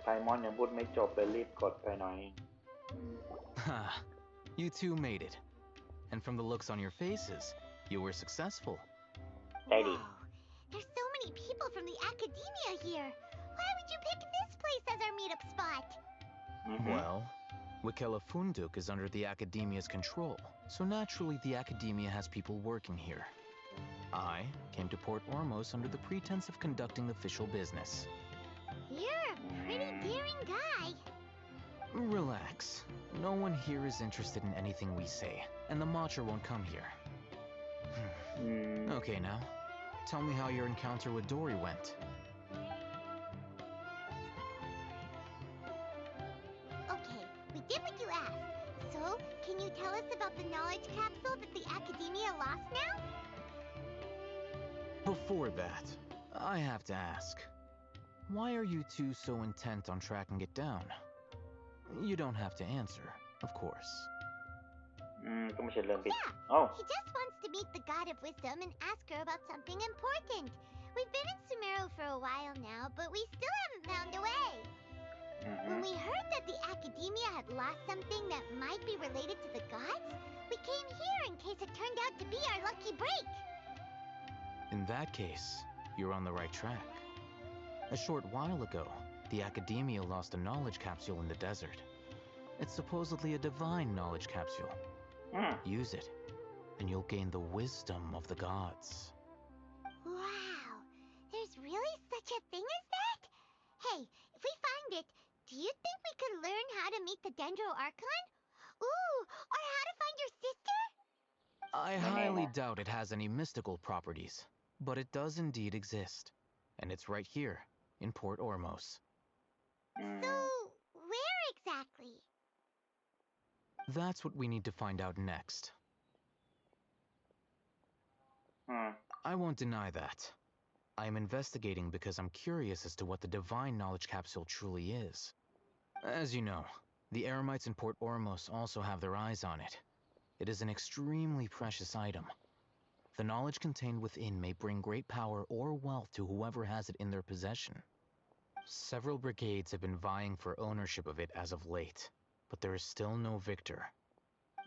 ไพมอนยังพูดไม่จบเลยรีบกดไปหน่อย You two made it. And from the looks on your faces, you were successful. Wow, there's so many people from the academia here. Why would you pick this place as our meetup spot? Well, Wakela Funduk is under the academia's control, so naturally the academia has people working here. I came to Port Ormos under the pretense of conducting official business. You're a pretty daring guy. Relax. No one here is interested in anything we say, and the Matcha won't come here. Okay now, tell me how your encounter with Dory went. Okay, we did what you asked. So, can you tell us about the knowledge capsule that the academia lost now? Before that, I have to ask, why are you two so intent on tracking it down? You don't have to answer, of course. Yeah, he just wants to meet the God of Wisdom and ask her about something important. We've been in Sumeru for a while now, but we still haven't found a way. When we heard that the academia had lost something that might be related to the gods, we came here in case it turned out to be our lucky break. In that case, you're on the right track. A short while ago, the academia lost a knowledge capsule in the desert. It's supposedly a divine knowledge capsule. Use it, and you'll gain the wisdom of the gods. Wow, there's really such a thing as that? Hey, if we find it, do you think we could learn how to meet the Dendro Archon? Ooh, or how to find your sister? I highly doubt it has any mystical properties, but it does indeed exist. And it's right here, in Port Ormos. So, where exactly? That's what we need to find out next. I won't deny that. I am investigating because I'm curious as to what the divine knowledge capsule truly is. As you know, the Eremites in Port Ormos also have their eyes on it. It is an extremely precious item. The knowledge contained within may bring great power or wealth to whoever has it in their possession. Several brigades have been vying for ownership of it as of late, but there is still no victor.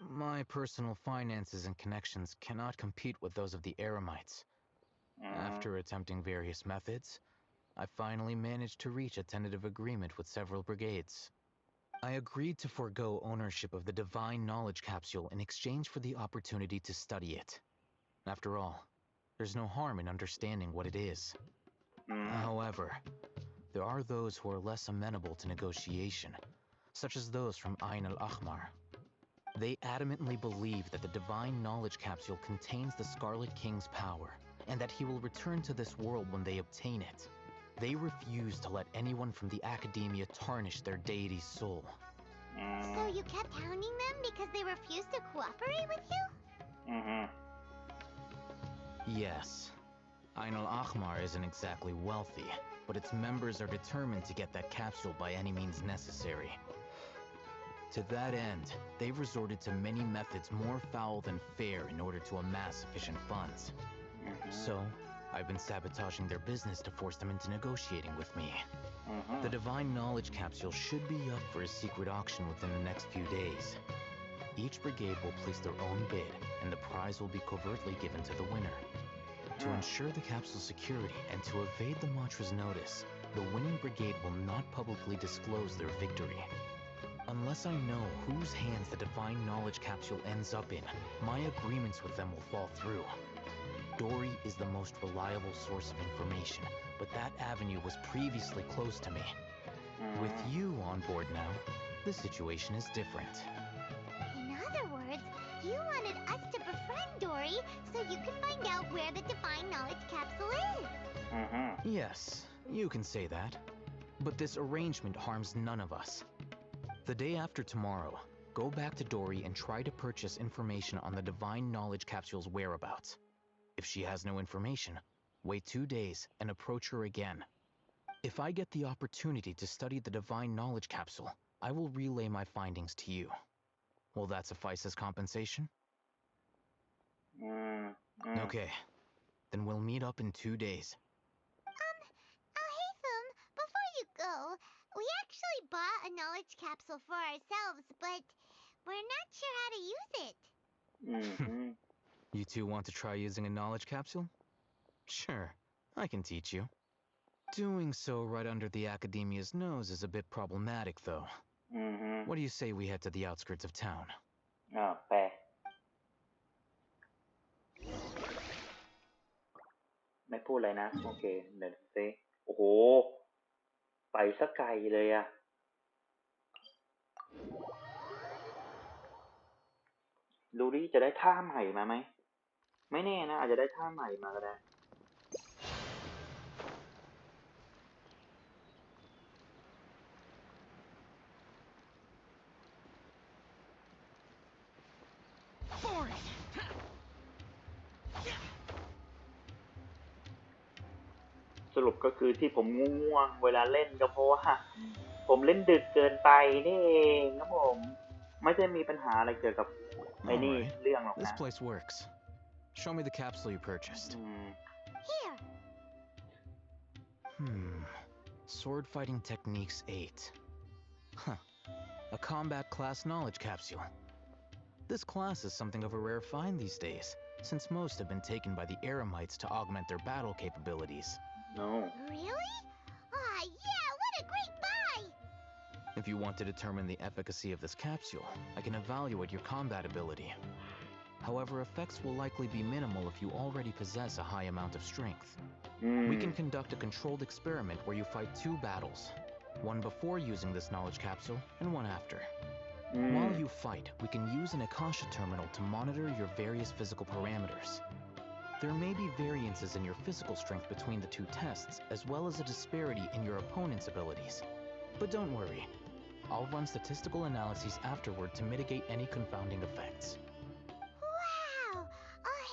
My personal finances and connections cannot compete with those of the Eremites. After attempting various methods, I finally managed to reach a tentative agreement with several brigades. I agreed to forego ownership of the divine knowledge capsule in exchange for the opportunity to study it. After all, there's no harm in understanding what it is. However, there are those who are less amenable to negotiation, such as those from Ain al-Ahmar. They adamantly believe that the divine knowledge capsule contains the Scarlet King's power, and that he will return to this world when they obtain it. They refuse to let anyone from the academia tarnish their deity's soul. So you kept hounding them because they refused to cooperate with you? Yes. Ain al-Ahmar isn't exactly wealthy, but its members are determined to get that capsule by any means necessary. To that end, they've resorted to many methods more foul than fair in order to amass sufficient funds. So, I've been sabotaging their business to force them into negotiating with me. The Divine Knowledge Capsule should be up for a secret auction within the next few days. Each brigade will place their own bid, and the prize will be covertly given to the winner. To ensure the capsule's security and to evade the Matra's notice, the winning brigade will not publicly disclose their victory. Unless I know whose hands the Divine Knowledge Capsule ends up in, my agreements with them will fall through. Dory is the most reliable source of information, but that avenue was previously closed to me. With you on board now, the situation is different. In other words, you wanted us to befriend Dory so you could find out where the Divine Knowledge Capsule is. Yes, you can say that. But this arrangement harms none of us. The day after tomorrow, go back to Dory and try to purchase information on the Divine Knowledge Capsule's whereabouts. If she has no information, wait 2 days and approach her again. If I get the opportunity to study the Divine Knowledge Capsule, I will relay my findings to you. Will that suffice as compensation? Okay, then we'll meet up in 2 days. Haytham, before you go, we actually bought a knowledge capsule for ourselves, but we're not sure how to use it. You two want to try using a knowledge capsule? Sure, I can teach you. Doing so right under the Academia's nose is a bit problematic, though. What do you say we head to the outskirts of town? แปลไม่พูดอะไรนะโอเคเดี๋ยวซิโอ้โหไปสักไกลเลยอะดูดิจะได้ท่าใหม่มาไหมไม่แน่นะอาจจะได้ท่าใหม่มาก็ได้สรุปก็คือที่ผมง่วงเวลาเล่นก็เพราะว่าผมเล่นดึกเกินไปนี่เองครับผมไม่ได้มีปัญหาอะไรเกี่ยวกับไอ้นี่เรื่องหรอกนะ This place works. Show me the capsule you purchased. Here. Sword Fighting Techniques 8. Huh. A combat class knowledge capsule. This class is something of a rare find these days, since most have been taken by the Eremites to augment their battle capabilities. No. Really? Ah, yeah, what a great buy! If you want to determine the efficacy of this capsule, I can evaluate your combat ability. However, effects will likely be minimal if you already possess a high amount of strength. We can conduct a controlled experiment where you fight 2 battles, one before using this knowledge capsule and one after. While you fight, we can use an Akasha terminal to monitor your various physical parameters. There may be variances in your physical strength between the 2 tests, as well as a disparity in your opponent's abilities. But don't worry, I'll run statistical analyses afterward to mitigate any confounding effects. Wow!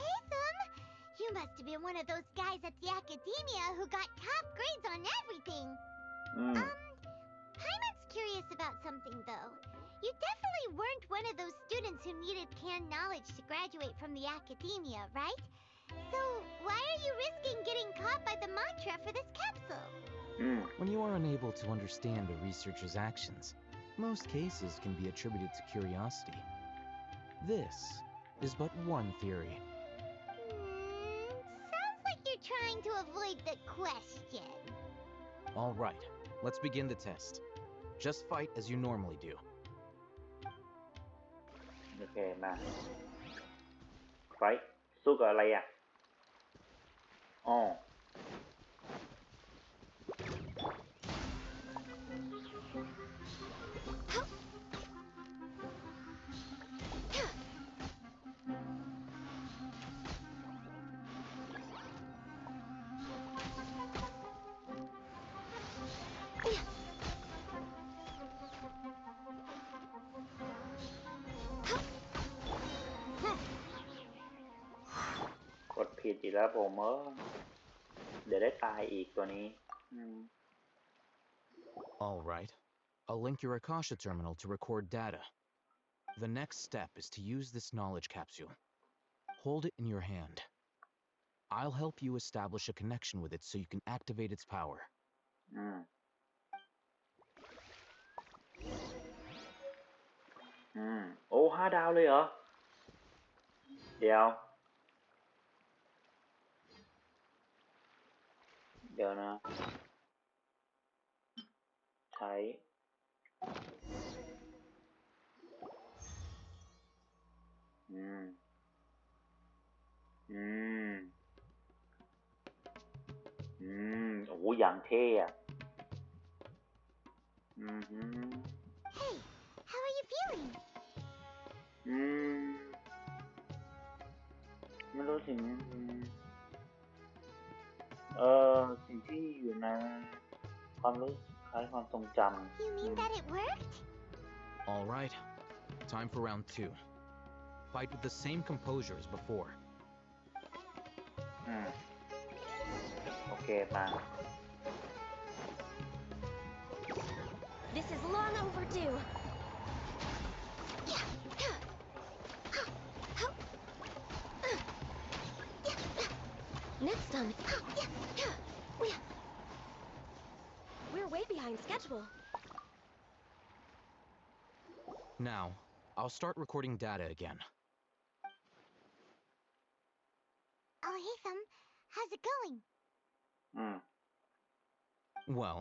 Haytham! You must have been one of those guys at the Academia who got top grades on everything. Paimon's curious about something, though. You definitely weren't one of those students who needed canned knowledge to graduate from the Academia, right? So, why are you risking getting caught by the Matra for this capsule? When you are unable to understand a researcher's actions, most cases can be attributed to curiosity. This is but one theory. Sounds like you're trying to avoid the question. All right, let's begin the test. Just fight as you normally do. Okay, มา Fight สู้กับอะไรอ่ะอ๋อกดผิดอีกแล้วผมเดี๋ยวได้ตายอีกตัวนี้ All right. I'll link your Akasha terminal to record data. The next step is to use this knowledge capsule. Hold it in your hand. I'll help you establish a connection with it so you can activate its power. โอ้5 ดาวเลยเหรอ เดี๋ยวนะ ใช้ โอ้โหอย่างเท่อะ Hey, how are you feeling? ไม่รู้ถึงสิ่งที่อยู่ในความรู้คล้ายความทรงจำ You mean that it worked? All right. Time for round 2. Fight with the same composure as before. โอเคมา This is long overdue. Next time. We're way behind schedule. Now, I'll start recording data again. Oh, hey, Thumb. How's it going? Well,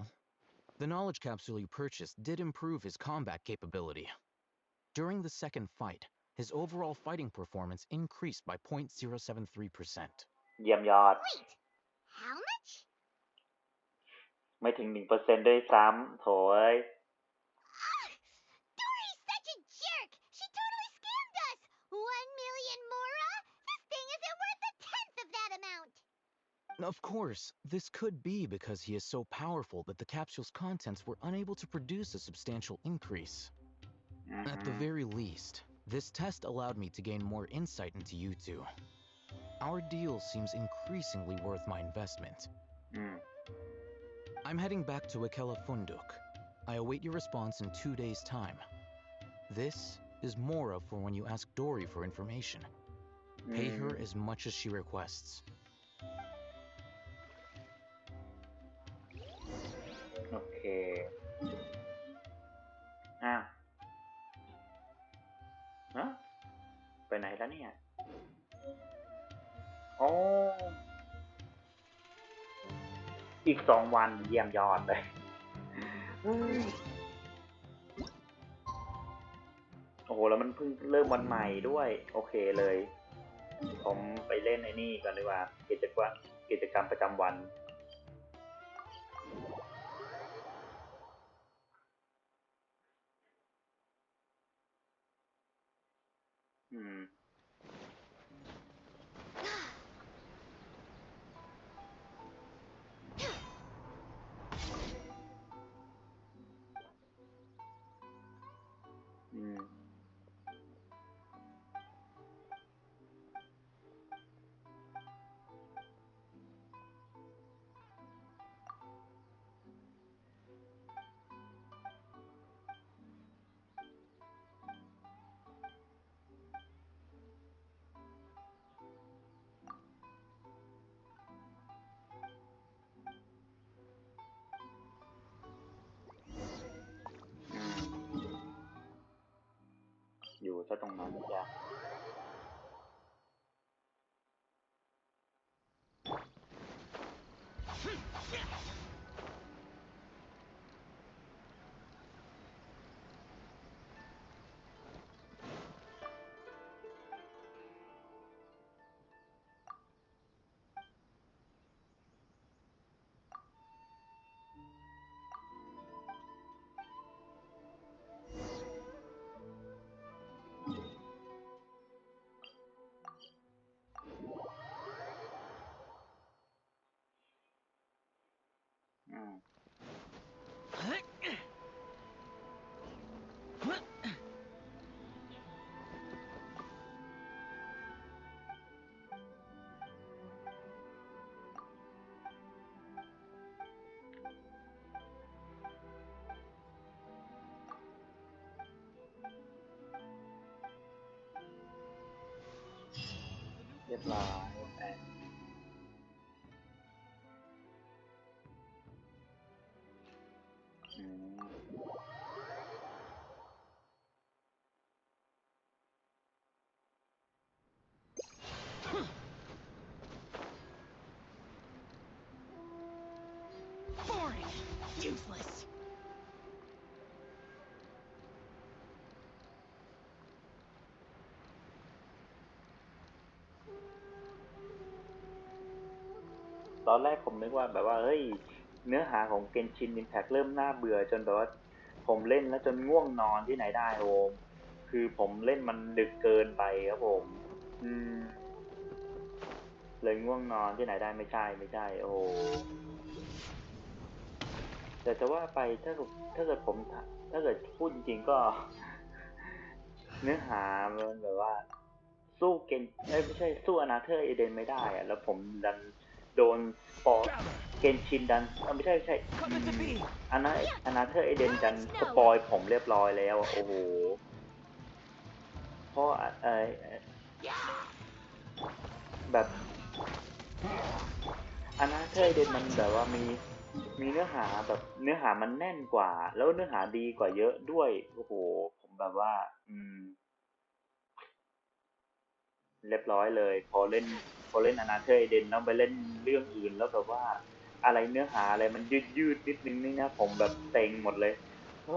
the knowledge capsule you purchased did improve his combat capability. During the second fight, his overall fighting performance increased by 0.073%. เยี่ยมยอด Wait, how much? ไม่ถึง 1% ด้วยซ้ำโถ่เอ้ย Dory's such a jerk! She totally scammed us! 1 million mora? This thing isn't worth a tenth of that amount! Of course, this could be because he is so powerful that the capsule's contents were unable to produce a substantial increase. At the very least, this test allowed me to gain more insight into you two. Our deal seems increasingly worth my investment. I'm heading back to Akela Funduk. I await your response in 2 days' time. This is Mora for when you ask Dory for information. Pay her as much as she requests. โอเคฮะไปไหนแล้วเนี่ยอ๋ออีก2 วันเยี่ยมยอดเลยโอ้โหแล้วมันเพิ่งเริ่มวันใหม่ด้วยโอเคเลยผมไปเล่นไอ้นี่ก่อนดีกว่ากิจกรรมประจำวันอยู่ซะตรงนั้นจ้ะ รียบร้อยUseless. ตอนแรกผมนึกว่าแบบว่าเฮ้ยเนื้อหาของ Genshin Impact เริ่มน่าเบื่อจนแบบว่าผมเล่นแล้วจนง่วงนอนที่ไหนได้โอมคือผมเล่นมันดึกเกินไปครับผมเลยง่วงนอนที่ไหนได้ไม่ใช่โอ้แต่จะว่าไปถ้าเกิดพูดจริงๆก็เนื้อหามันแบบว่าสู้ไม่ใช่สู้อนาเธอร์เอเดนไม่ได้อะแล้วผมดันโดนเกนชินดันไม่ใช่อนาเธอร์เอเดนดันสปอยผมเรียบร้อยแล้วโอ้โหเพราะแบบอนาเธอร์เอเดนมันแบบว่ามีเนื้อหาแบบเนื้อหามันแน่นกว่าแล้วเนื้อหาดีกว่าเยอะด้วยโอ้โหผมแบบว่าเรียบร้อยเลยพอเล่นอนาเธอร์เอเดนแล้วไปเล่นเรื่องอื่นแล้วแบบว่าอะไรเนื้อหาอะไรมันยืดนิดนึงนี่นะผมแบบเต็งหมดเลยเ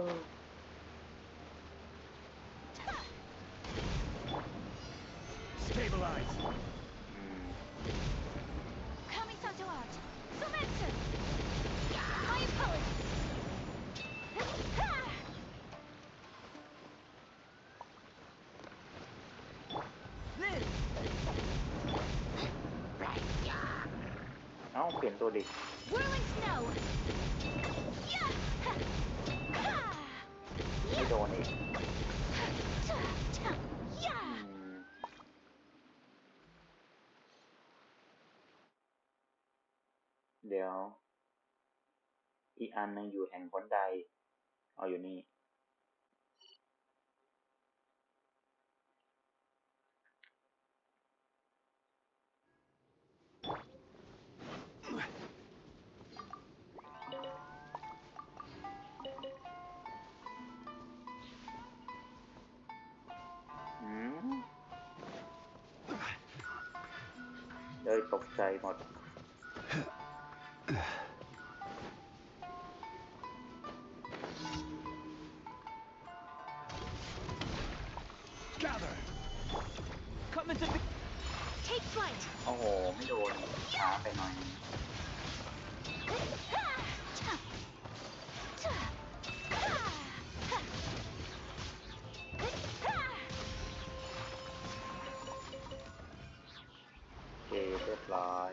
อ้าเปลี่ยนตัวดิไม่โดนอีกเดี๋ยวอีกอันนึงอยู่แห่งหนใดเอาอยู่นี่เลยตกใจหมดโอ้โหไม่โดนช้าไปหน่อยโอเคเรียบร้อย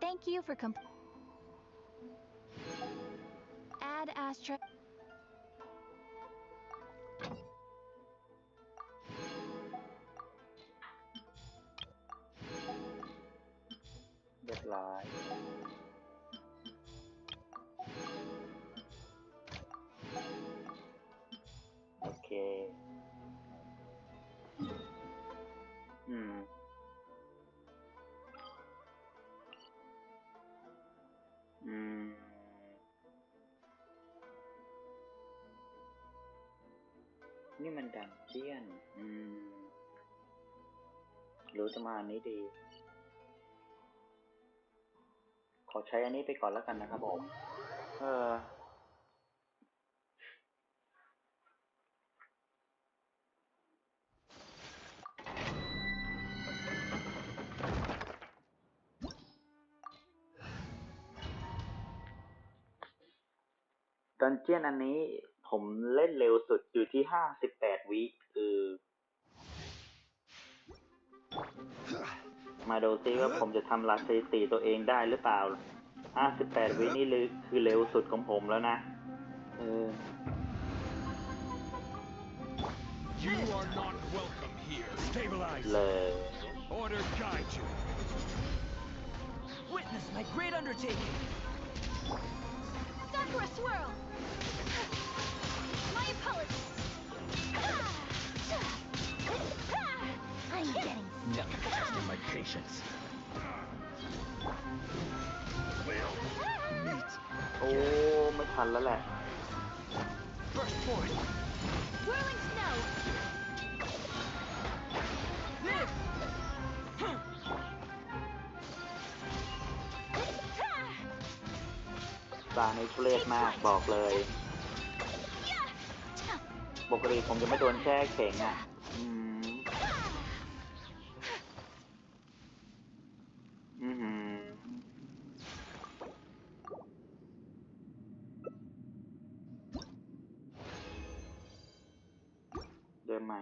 Thank you for add Astra. เรียบร้อยโอเคนี่มันดันเจียนรู้จะมาอันนี้ดีขอใช้อันนี้ไปก่อนแล้วกันนะครับผมดันเจียนอันนี้ผมเล่นเร็วสุดอยู่ที่58 วิมาดูซิว่าผมจะทำลายสถิติตัวเองได้หรือเปล่า58 วินี่คือเร็วสุดของผมแล้วนะ You are not welcome here. Stabilize. เลย Order guide you. Witness my great undertaking. Sakura swirl. My apologies. I'm getting Now you're testing my patience. Well, meet. โอ้ไม่ทันแล้วแหละ Burst forth. whirling snow. ตาในทุเรศมากบอกเลย ปกติผมจะไม่โดนแช่แข็งอ่ะเดินใหม่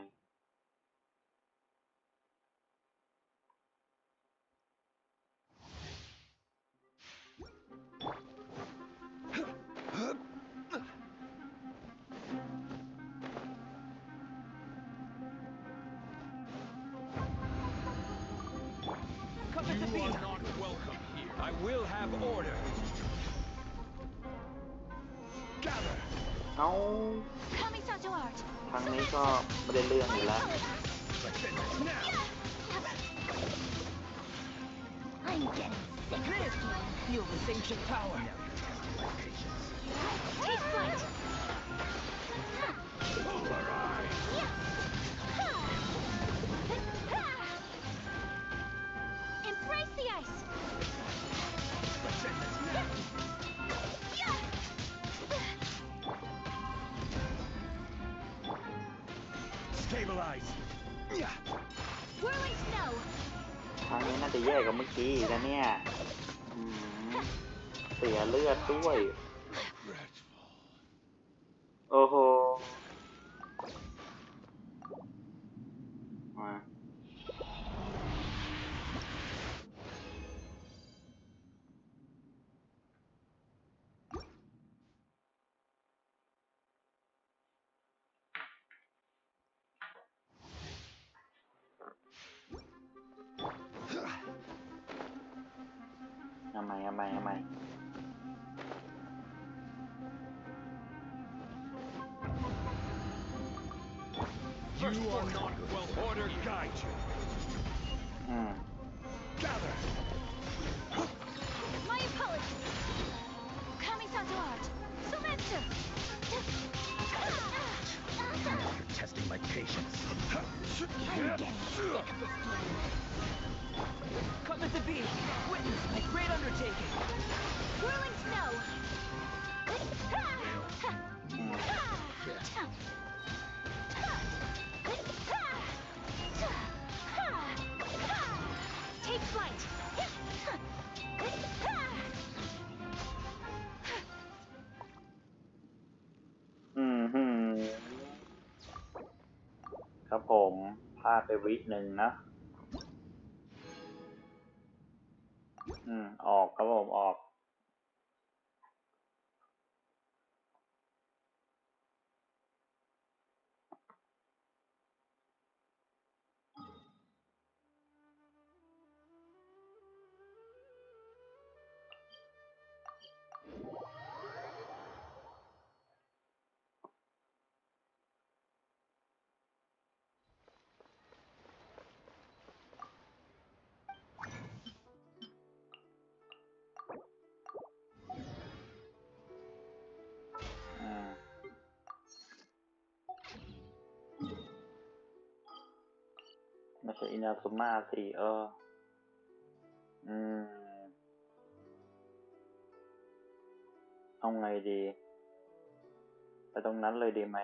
You are not welcome here. I will have order. Gather. เอา Kamisato art. ทางนี้ก็ไม่ได้เรื่องอยู่แล้ว Now. I'm getting sick of this game. Feel this ancient power. Now you're testing my patience. Take flight. Polarize. Embrace the ice. Let's end this now. Stabilize. Whirling snow. ทางนี้น่าจะแย่กว่าเมื่อกี้นะเนี่ยเสียเลือดด้วย โอ้โหมาทำไม You are not welcome. Order guide you. Gather. My apologies. Kamisato art. Sumetsu. Now you're testing my patience. I'm getting sick of this game. Come at the beat. Witness my great undertaking. Whirling snow. Take flight. ครับผมพลาดไปวิหนึ่งนะ ออกครับผมออก ไม่ใช่อินาซุมาสิเอาไงดีไปตรงนั้นเลยดีไหม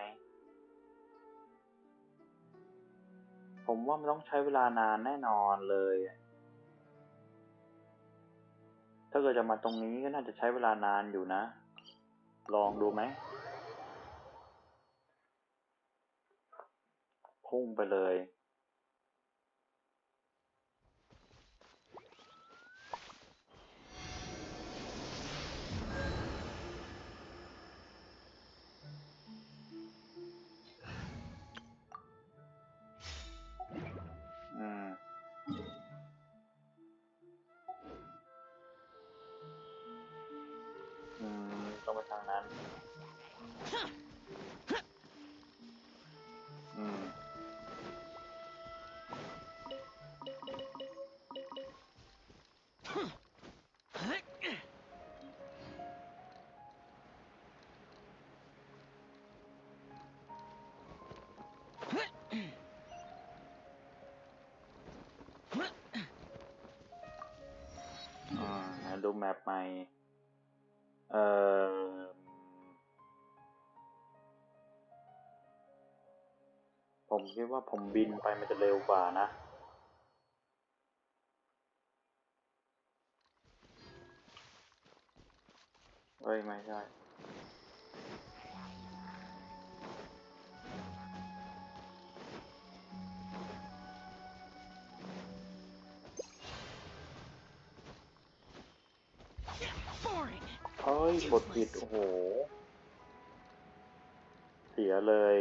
ผมว่ามันต้องใช้เวลานานแน่นอนเลยถ้าเกิดจะมาตรงนี้ก็น่าจะใช้เวลานานอยู่นะลองดูไหมพุ่งไปเลย นั้นดูแมปใหม่ผมคิดว่าผมบินไปมันจะเร็วกว่านะเฮ้ยไม่ใช่เอ้ยกดผิดโอ้โหเสียเลย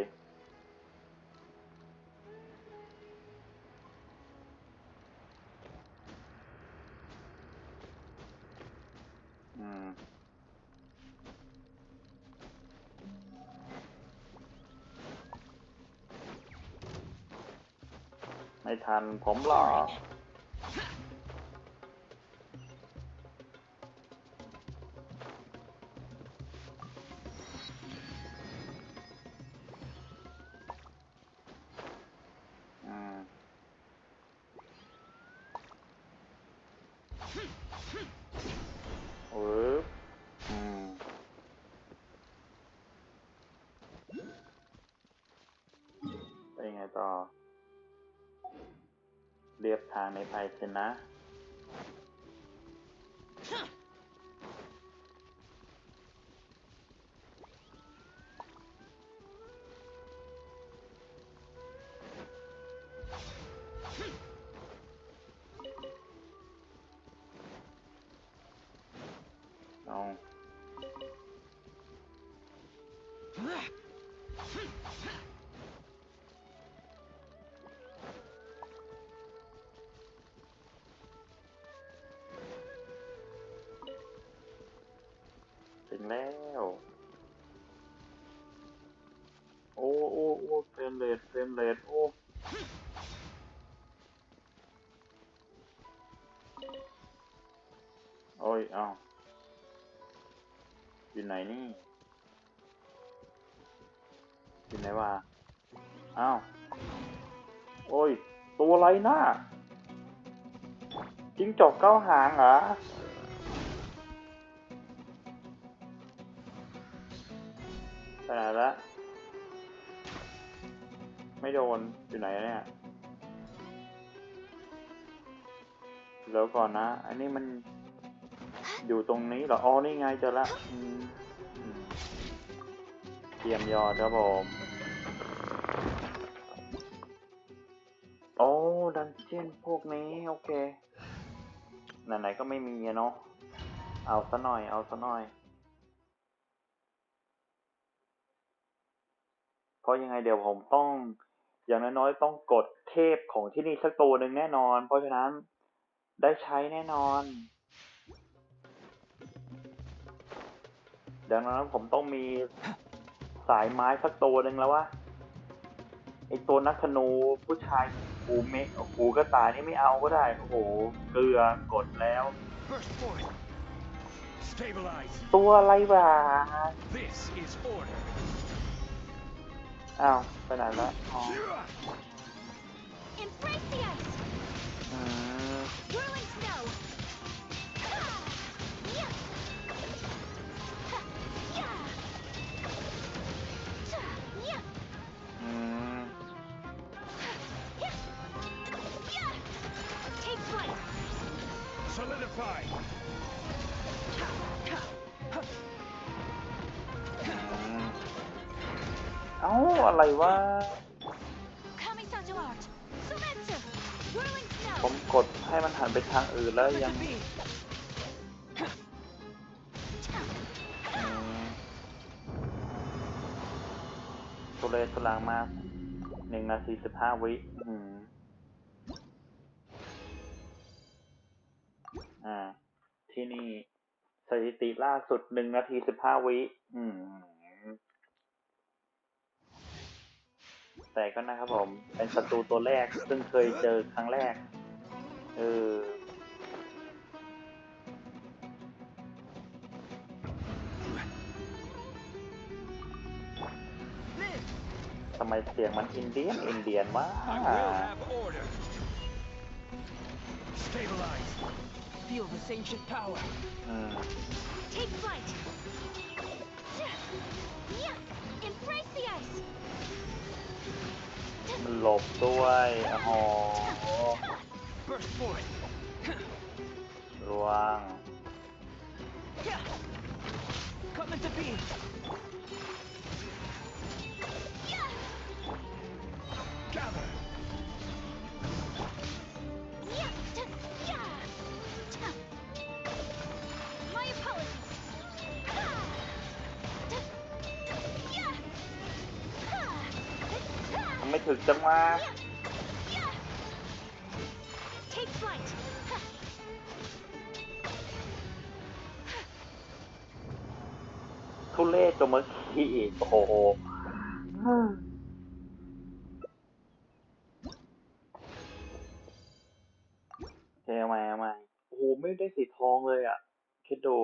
ไม่ทันผมหรอกไปยังไงต่อเรียบทางในภัยชนะเอาถึงแล้วโอ้โอ้โอ้เฟรมเรทโอ้โอ้ยเอ้าอยู่ไหนนี่อยู่ไหนวะอ้าวโอ้ยตัวอะไรน่ะจิ้งจอกเก้าหางเหรอไปไหนละไม่โดนอยู่ไหนเนี่ยแล้วก่อนนะอันนี้มันอยู่ตรงนี้เหรออ๋อนี่ไงเจอละเตรียมยอดครับผมโอ้ดันเจี้ยนพวกนี้โอเคไหนๆก็ไม่มีเนาะเอาซะหน่อยเพราะยังไงเดี๋ยวผมต้องอย่างน้อยๆต้องกดเทพของที่นี่สักตัวหนึ่งแน่นอนเพราะฉะนั้นได้ใช้แน่นอนดังนั้นผมต้องมีสายไม้สักตัวหนึ่งแล้ววะไอตัวนักธนูผู้ชายหูกระต่ายนี่ไม่เอาก็ได้โอ้โหเกลือกดแล้วตัวอะไรวะอ้าวไปไหนละอ๋อเอ้าอะไรวะผมกดให้มันหันไปทางอื่นแล้วยังตัวเลสลางมาก1 นาที 15 วิที่นี่สถิติล่าสุด1 นาที 15 วิ แต่ก็นะครับผมเป็นศัตรูตัวแรกซึ่งเคยเจอครั้งแรกทำไมเสียงมันอินเดียนวะFeel this ancient power. Take flight. Yeah, embrace the ice. มันหลบด้วยอ๋อ Burst forth. รวง Come into being. Gather. My apologies. มันไม่ถึงจังวะ Take flight. ทุเรศจนเมื่อกี้อีกโอ้โหเจ๊มาโอ้โหไม่ได้สีทองเลยอ่ะคิดดู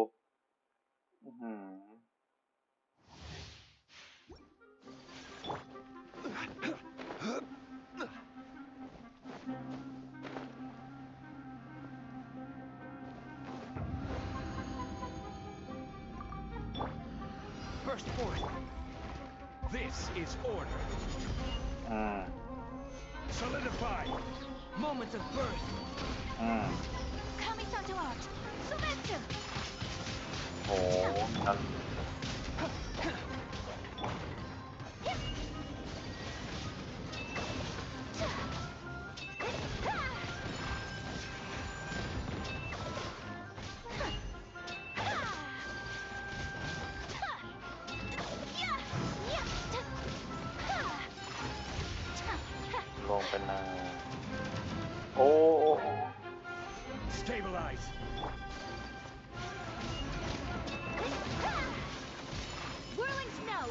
Burst forth. This is order. Solidify. Moment of birth. Kamisato art. Sometsu. โอ้ครับลงเป็นโอ้ Stabilize. Whirling snow.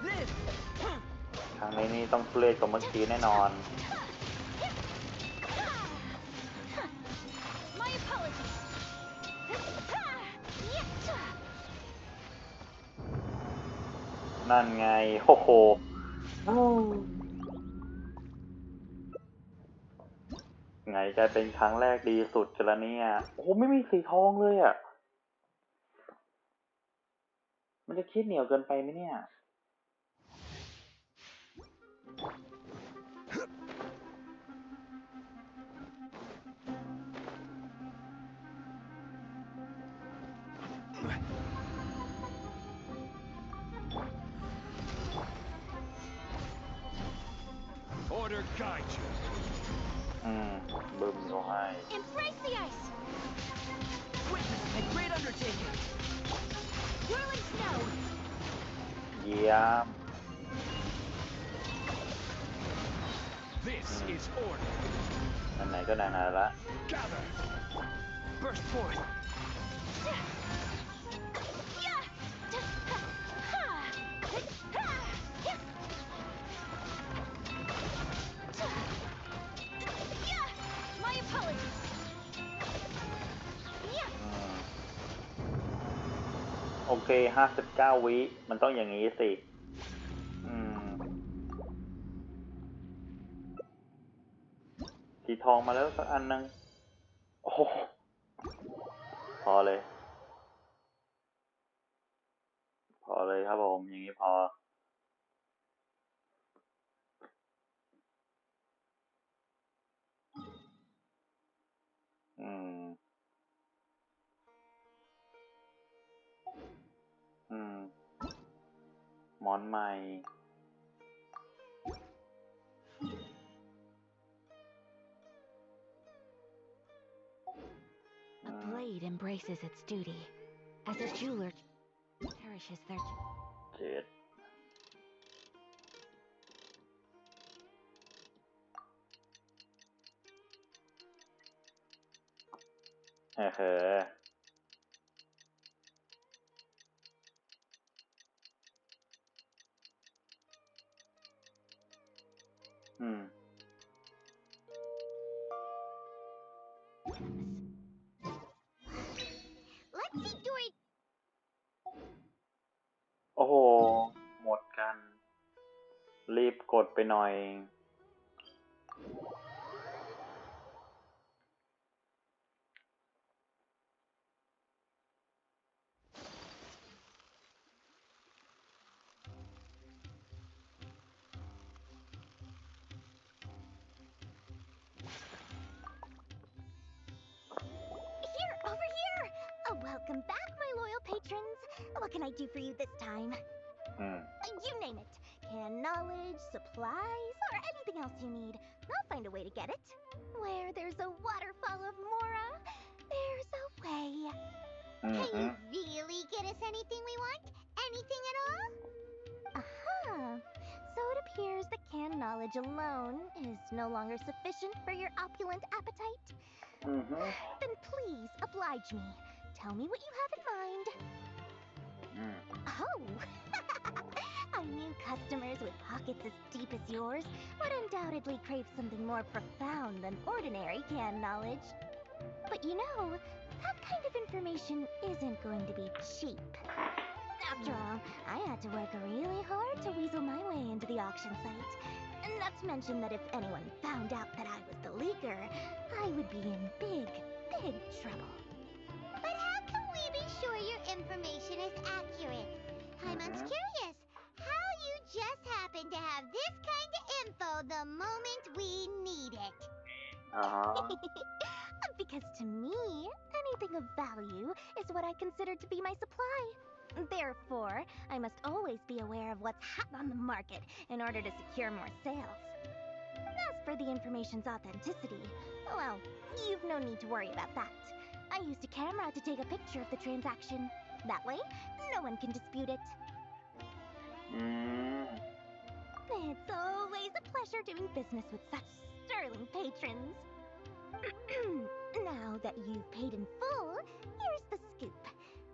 Live. ครั้งนี้นี่ต้องทุเรศกว่าเมื่อกี้แน่นอน My apologies. นั่นไงโอ้โหไงจะเป็นครั้งแรกดีสุดกันแล้วเนี่ยโอ้โหไม่มีสีทองเลยอ่ะมันจะคิดเหนียวเกินไปไหมเนี่ย Order guide you. บึ้มเขาให้ Embrace the ice. Witness a great undertaking. Whirling snow. เยี่ยม This is order. ไหนๆก็ไหนๆละ Gather. Burst forth. My apologies. โอเค59 วิมันต้องอย่างนี้สิสีทองมาแล้วสักอันนึงโอ้โหพอเลยครับผมอย่างนี้พอมอนใหม่ A blade embraces its duty, as a jeweler cherishes their... เจ็ดเฮ้ Let's see Dory. โอ้โห หมดกัน รีบกดไปหน่อย Over here! Welcome back, my loyal patrons. What can I do for you this time? You name it. Canned knowledge, supplies, or anything else you need. I'll find a way to get it. Where there's a waterfall of Mora, there's a way. Can you really get us anything we want? Anything at all? So it appears that canned knowledge alone is no longer sufficient for your opulent appetite. Then please oblige me. Tell me what you have in mind. Oh! I knew customers with pockets as deep as yours would undoubtedly crave something more profound than ordinary canned knowledge. But you know, that kind of information isn't going to be cheap. After all, I had to work really hard to weasel my way into the auction site. Not to mention that if anyone found out that I was the leaker, I would be in big, big trouble. But how can we be sure your information is accurate? Paimon's curious how you just happen to have this kind of info the moment we need it. Because to me, anything of value is what I consider to be my supply. Therefore, I must always be aware of what's hot on the market in order to secure more sales. As for the information's authenticity, well, you've no need to worry about that. I used a camera to take a picture of the transaction. That way, no one can dispute it. It's always a pleasure doing business with such sterling patrons. Now that you've paid in full, here's the scoop.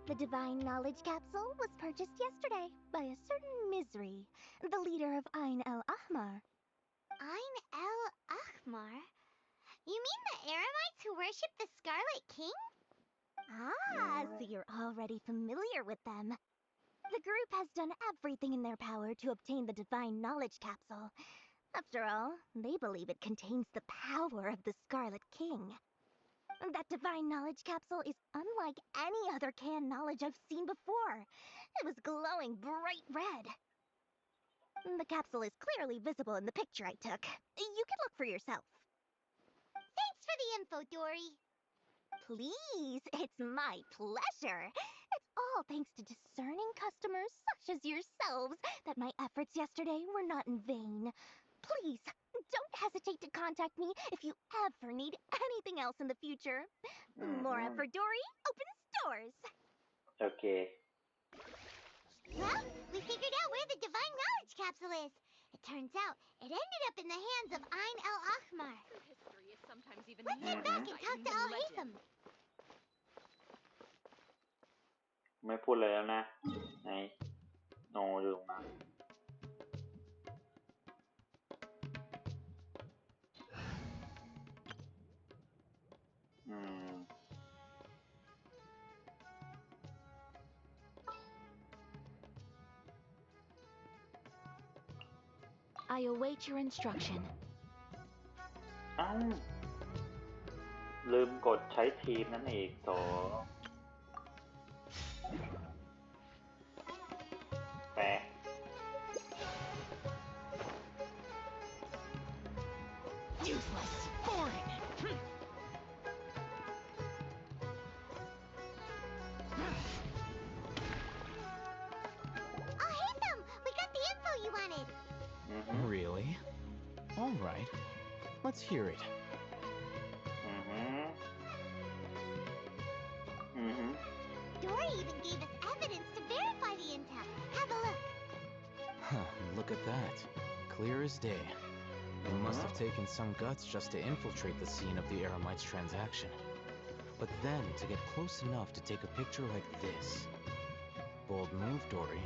The Divine Knowledge Capsule was purchased yesterday by a certain Misery, the leader of Ain el-Ahmar. Ain el-Ahmar? You mean the Eremites who worship the Scarlet King? So you're already familiar with them. The group has done everything in their power to obtain the Divine Knowledge Capsule. After all, they believe it contains the power of the Scarlet King. That Divine Knowledge Capsule is unlike any other canned knowledge I've seen before. It was glowing bright red. The capsule is clearly visible in the picture I took. You can look for yourself. Thanks for the info, Dory. Please, it's my pleasure. It's all thanks to discerning customers such as yourselves that my efforts yesterday were not in vain. Please, don't hesitate to contact me if you ever need anything else in the future. Mora for Dory opens doors. Okay. Well, we figured out where the Divine Knowledge Capsule is. It turns out it ended up in the hands of Ain el-Ahmar. Let's head back and talk to Al-Haytham. ไม่พูดเลยแล้วนะไหนโนอยู่ตรงนั้นI await your instruction. อ้าวลืมกดใช้ทีมนั่นเองโถแปะ Useless. Boring. Al-Haytham, we got the info you wanted. Really? All right. Let's hear it. Dory even gave us evidence to verify the intel. Have a look. Look at that. Clear as day. It must have taken some guts just to infiltrate the scene of the Eremites transaction. But then to get close enough to take a picture like this. Bold move, Dory.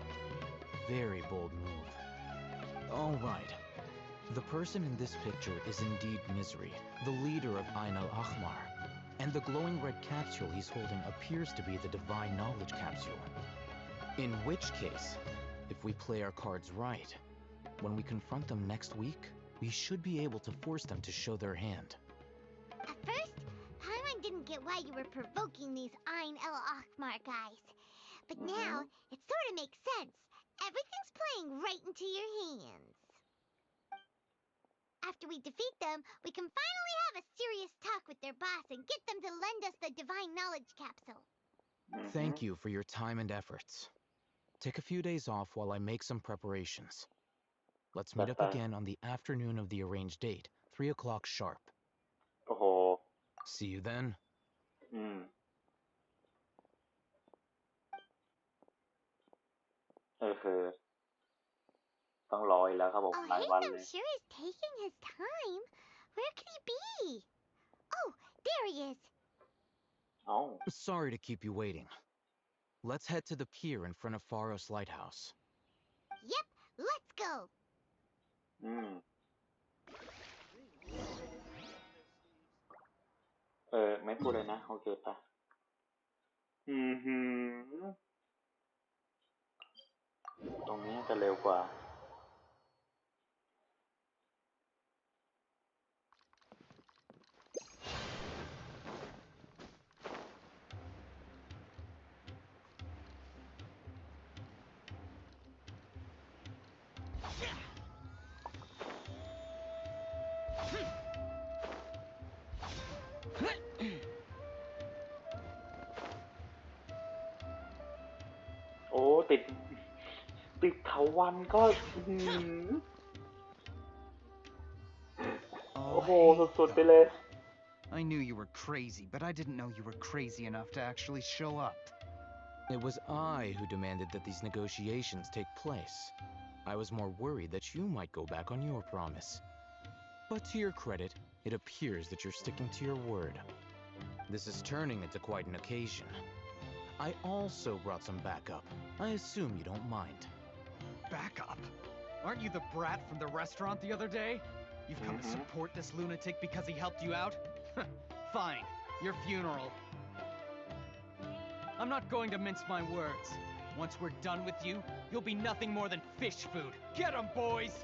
Very bold move. All right. The person in this picture is indeed Misery, the leader of Ain el-Ahmar. And the glowing red capsule he's holding appears to be the divine knowledge capsule. In which case, if we play our cards right, when we confront them next week, we should be able to force them to show their hand. At first, Paimon didn't get why you were provoking these Ein El Achmar guys. But now, it sort of makes sense. Everything's playing right into your hands. After we defeat them, we can finally have a serious talk with their boss and get them to lend us the divine knowledge capsule. Thank you for your time and efforts. Take a few days off while I make some preparations. Let's meet up again on the afternoon of the arranged date, 3 o'clock sharp. See you then. คือต้องรออีกแล้วครับผมหลายวันเลย sure is taking his time. Where could he be? Oh, there he is. Oh. Sorry to keep you waiting. Let's head to the pier in front of Pharos Lighthouse. Yep, let's go. ไม่พูดเลยนะโอเคปะตรงนี้จะเร็วกว่าโอ้ติดเถาวัลย์ก็โอ้โหสุดๆไปเลย I knew you were crazy, but I didn't know you were crazy enough to actually show up. It was I who demanded that these negotiations take place. I was more worried that you might go back on your promise. But to your credit, it appears that you're sticking to your word. This is turning into quite an occasion. I also brought some backup. I assume you don't mind. Backup? Aren't you the brat from the restaurant the other day? You've come to support this lunatic because he helped you out? Fine, your funeral. I'm not going to mince my words. Once we're done with you, you'll be nothing more than fish food. Get 'em, boys!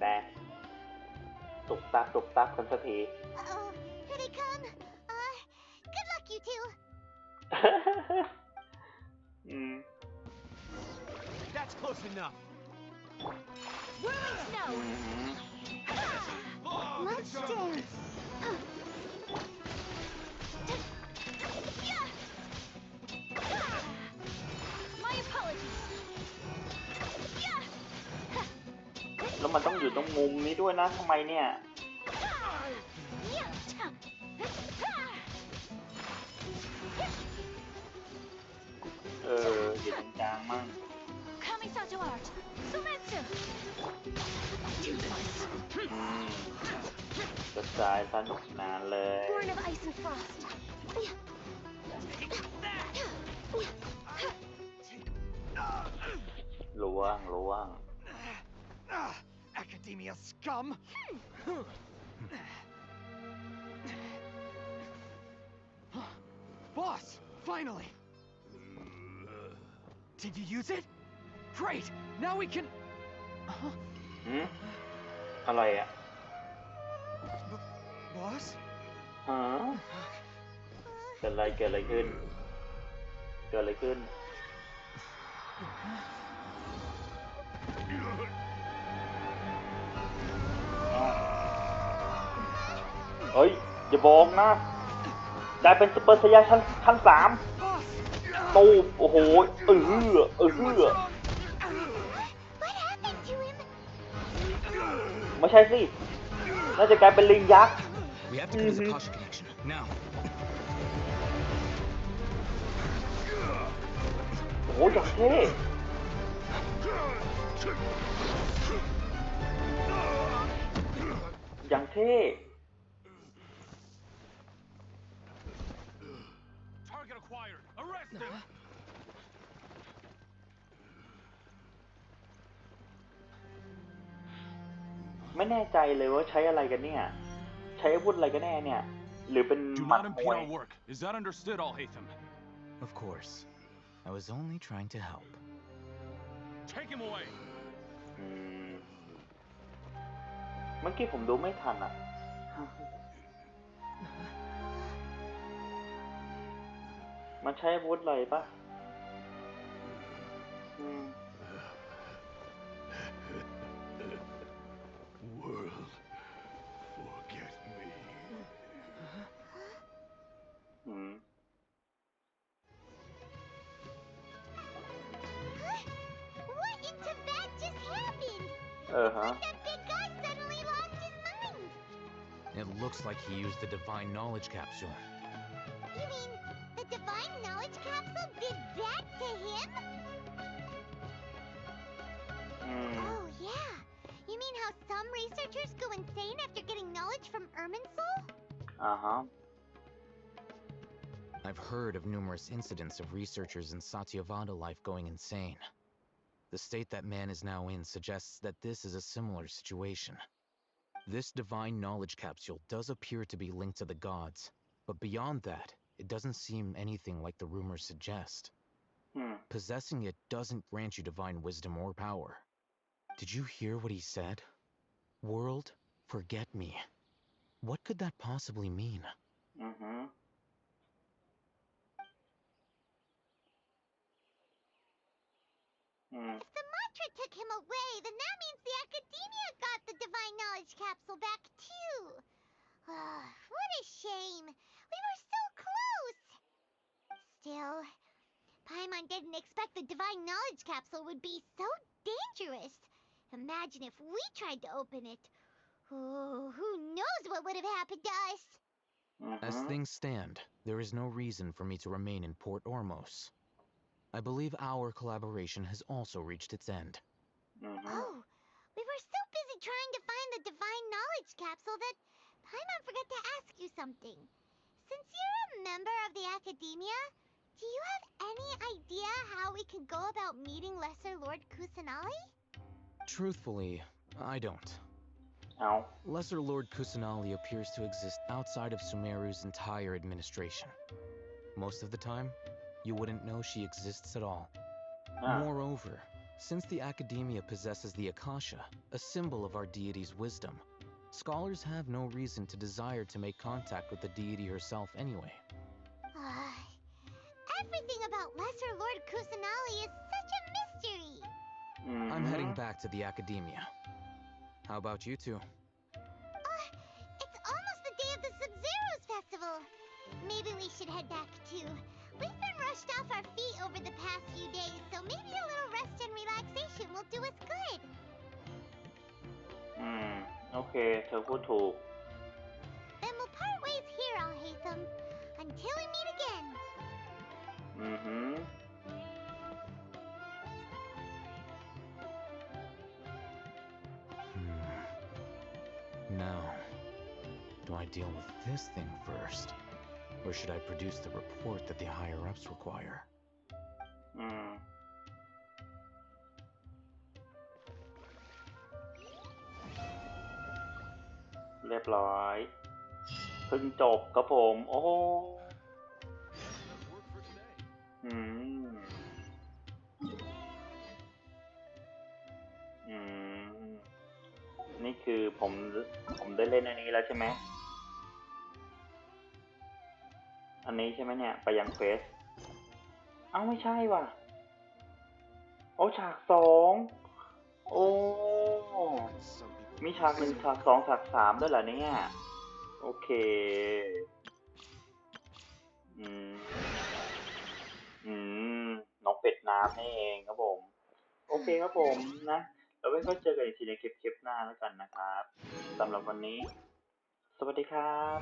แต่ตุกตักกันสักที Uh-oh, here they come. Good luck, you two. That's close enough. No. Let's dance. My apologies. แล้วมันต้องอยู่ตรงมุมนี้ด้วยนะทำไมเนี่ยอยู่ตรงกลางมั่งกระจายสนุกนานเลยล้วงAcademia scum! Boss! Finally! Did you use it? Great! Now we can... อะไรอ่ะ Boss? เกิดอะไรขึ้นเฮ้ยอย่าบอกนะได้เป็นซุปเปอร์ไซยาชั้น3ตูบโอ้โหไม่ใช่สิน่าจะกลายเป็นลิงยักษ์โอ้โหอย่างเท่Target acquired. Arrest him. ไม่แน่ใจเลยว่าใช้อะไรกันเนี่ยใช้อาวุธอะไรกันแน่เนี่ย หรือเป็นหมัด not ม impede วย our work. Is that understood, Al-Haytham? Of course. I was only trying to help. Take him away. เมื่อกี้ผมดูไม่ทันอ่ะ มันใช้อาวุธอะไรปะWorld, forget me. What in Tibet just happened? Uh-huh. That big guy suddenly lost his mind. It looks like he used the divine knowledge capsule. You mean the divine knowledge capsule did that to him? Oh, yeah. You mean how some researchers go insane after getting knowledge from Irminsul? Uh-huh. I've heard of numerous incidents of researchers in Satyavada life going insane. The state that man is now in suggests that this is a similar situation. This divine knowledge capsule does appear to be linked to the gods, but beyond that, it doesn't seem anything like the rumors suggest. Possessing it doesn't grant you divine wisdom or power. Did you hear what he said? World, forget me. What could that possibly mean? If the mantra took him away, then that means the Academia got the divine knowledge capsule back too. What a shame. We were so close. Still, Paimon didn't expect the divine knowledge capsule would be so dangerous. Imagine if we tried to open it. Oh, who knows what would have happened to us? As things stand, there is no reason for me to remain in Port Ormos. I believe our collaboration has also reached its end. Oh, we were so busy trying to find the divine knowledge capsule that Paimon forgot to ask you something. Since you're a member of the Academia, do you have any idea how we can go about meeting Lesser Lord Kusanali? Truthfully, I don't. Ow. Lesser Lord Kusanali appears to exist outside of Sumeru's entire administration. Most of the time, you wouldn't know she exists at all. Moreover, since the Academia possesses the Akasha, a symbol of our deity's wisdom, scholars have no reason to desire to make contact with the deity herself anyway. Everything about Lesser Lord Kusanali is such a mystery. I'm heading back to the Academia. How about you two? It's almost the day of the Sub-Zero's festival. Maybe we should head back too. We've been rushed off our feet over the past few days, so maybe a little rest and relaxation will do us good. โอเค เธอพูดถูก Then we'll part ways here, Al-Haytham, until we meet again. Now, do I deal with this thing first? Or should I produce the report that the higher-ups require? เรียบร้อยเพิ่งจบครับผม โอ้นี่คือผมได้เล่นอันนี้แล้วใช่ไหม อันนี้ใช่ไหมเนี่ย ไปยังเฟส เอ้าไม่ใช่ว่ะ โอ้ฉาก2 โอ้ มีฉาก1ฉาก2ฉาก3ด้วยเหรอเนี่ย โอเค น้องเป็ดน้ำนี่เองครับผม โอเคครับผมนะ เราไว้ค่อยเจอกันอีกทีในคลิปหน้าแล้วกันนะครับสำหรับวันนี้ สวัสดีครับ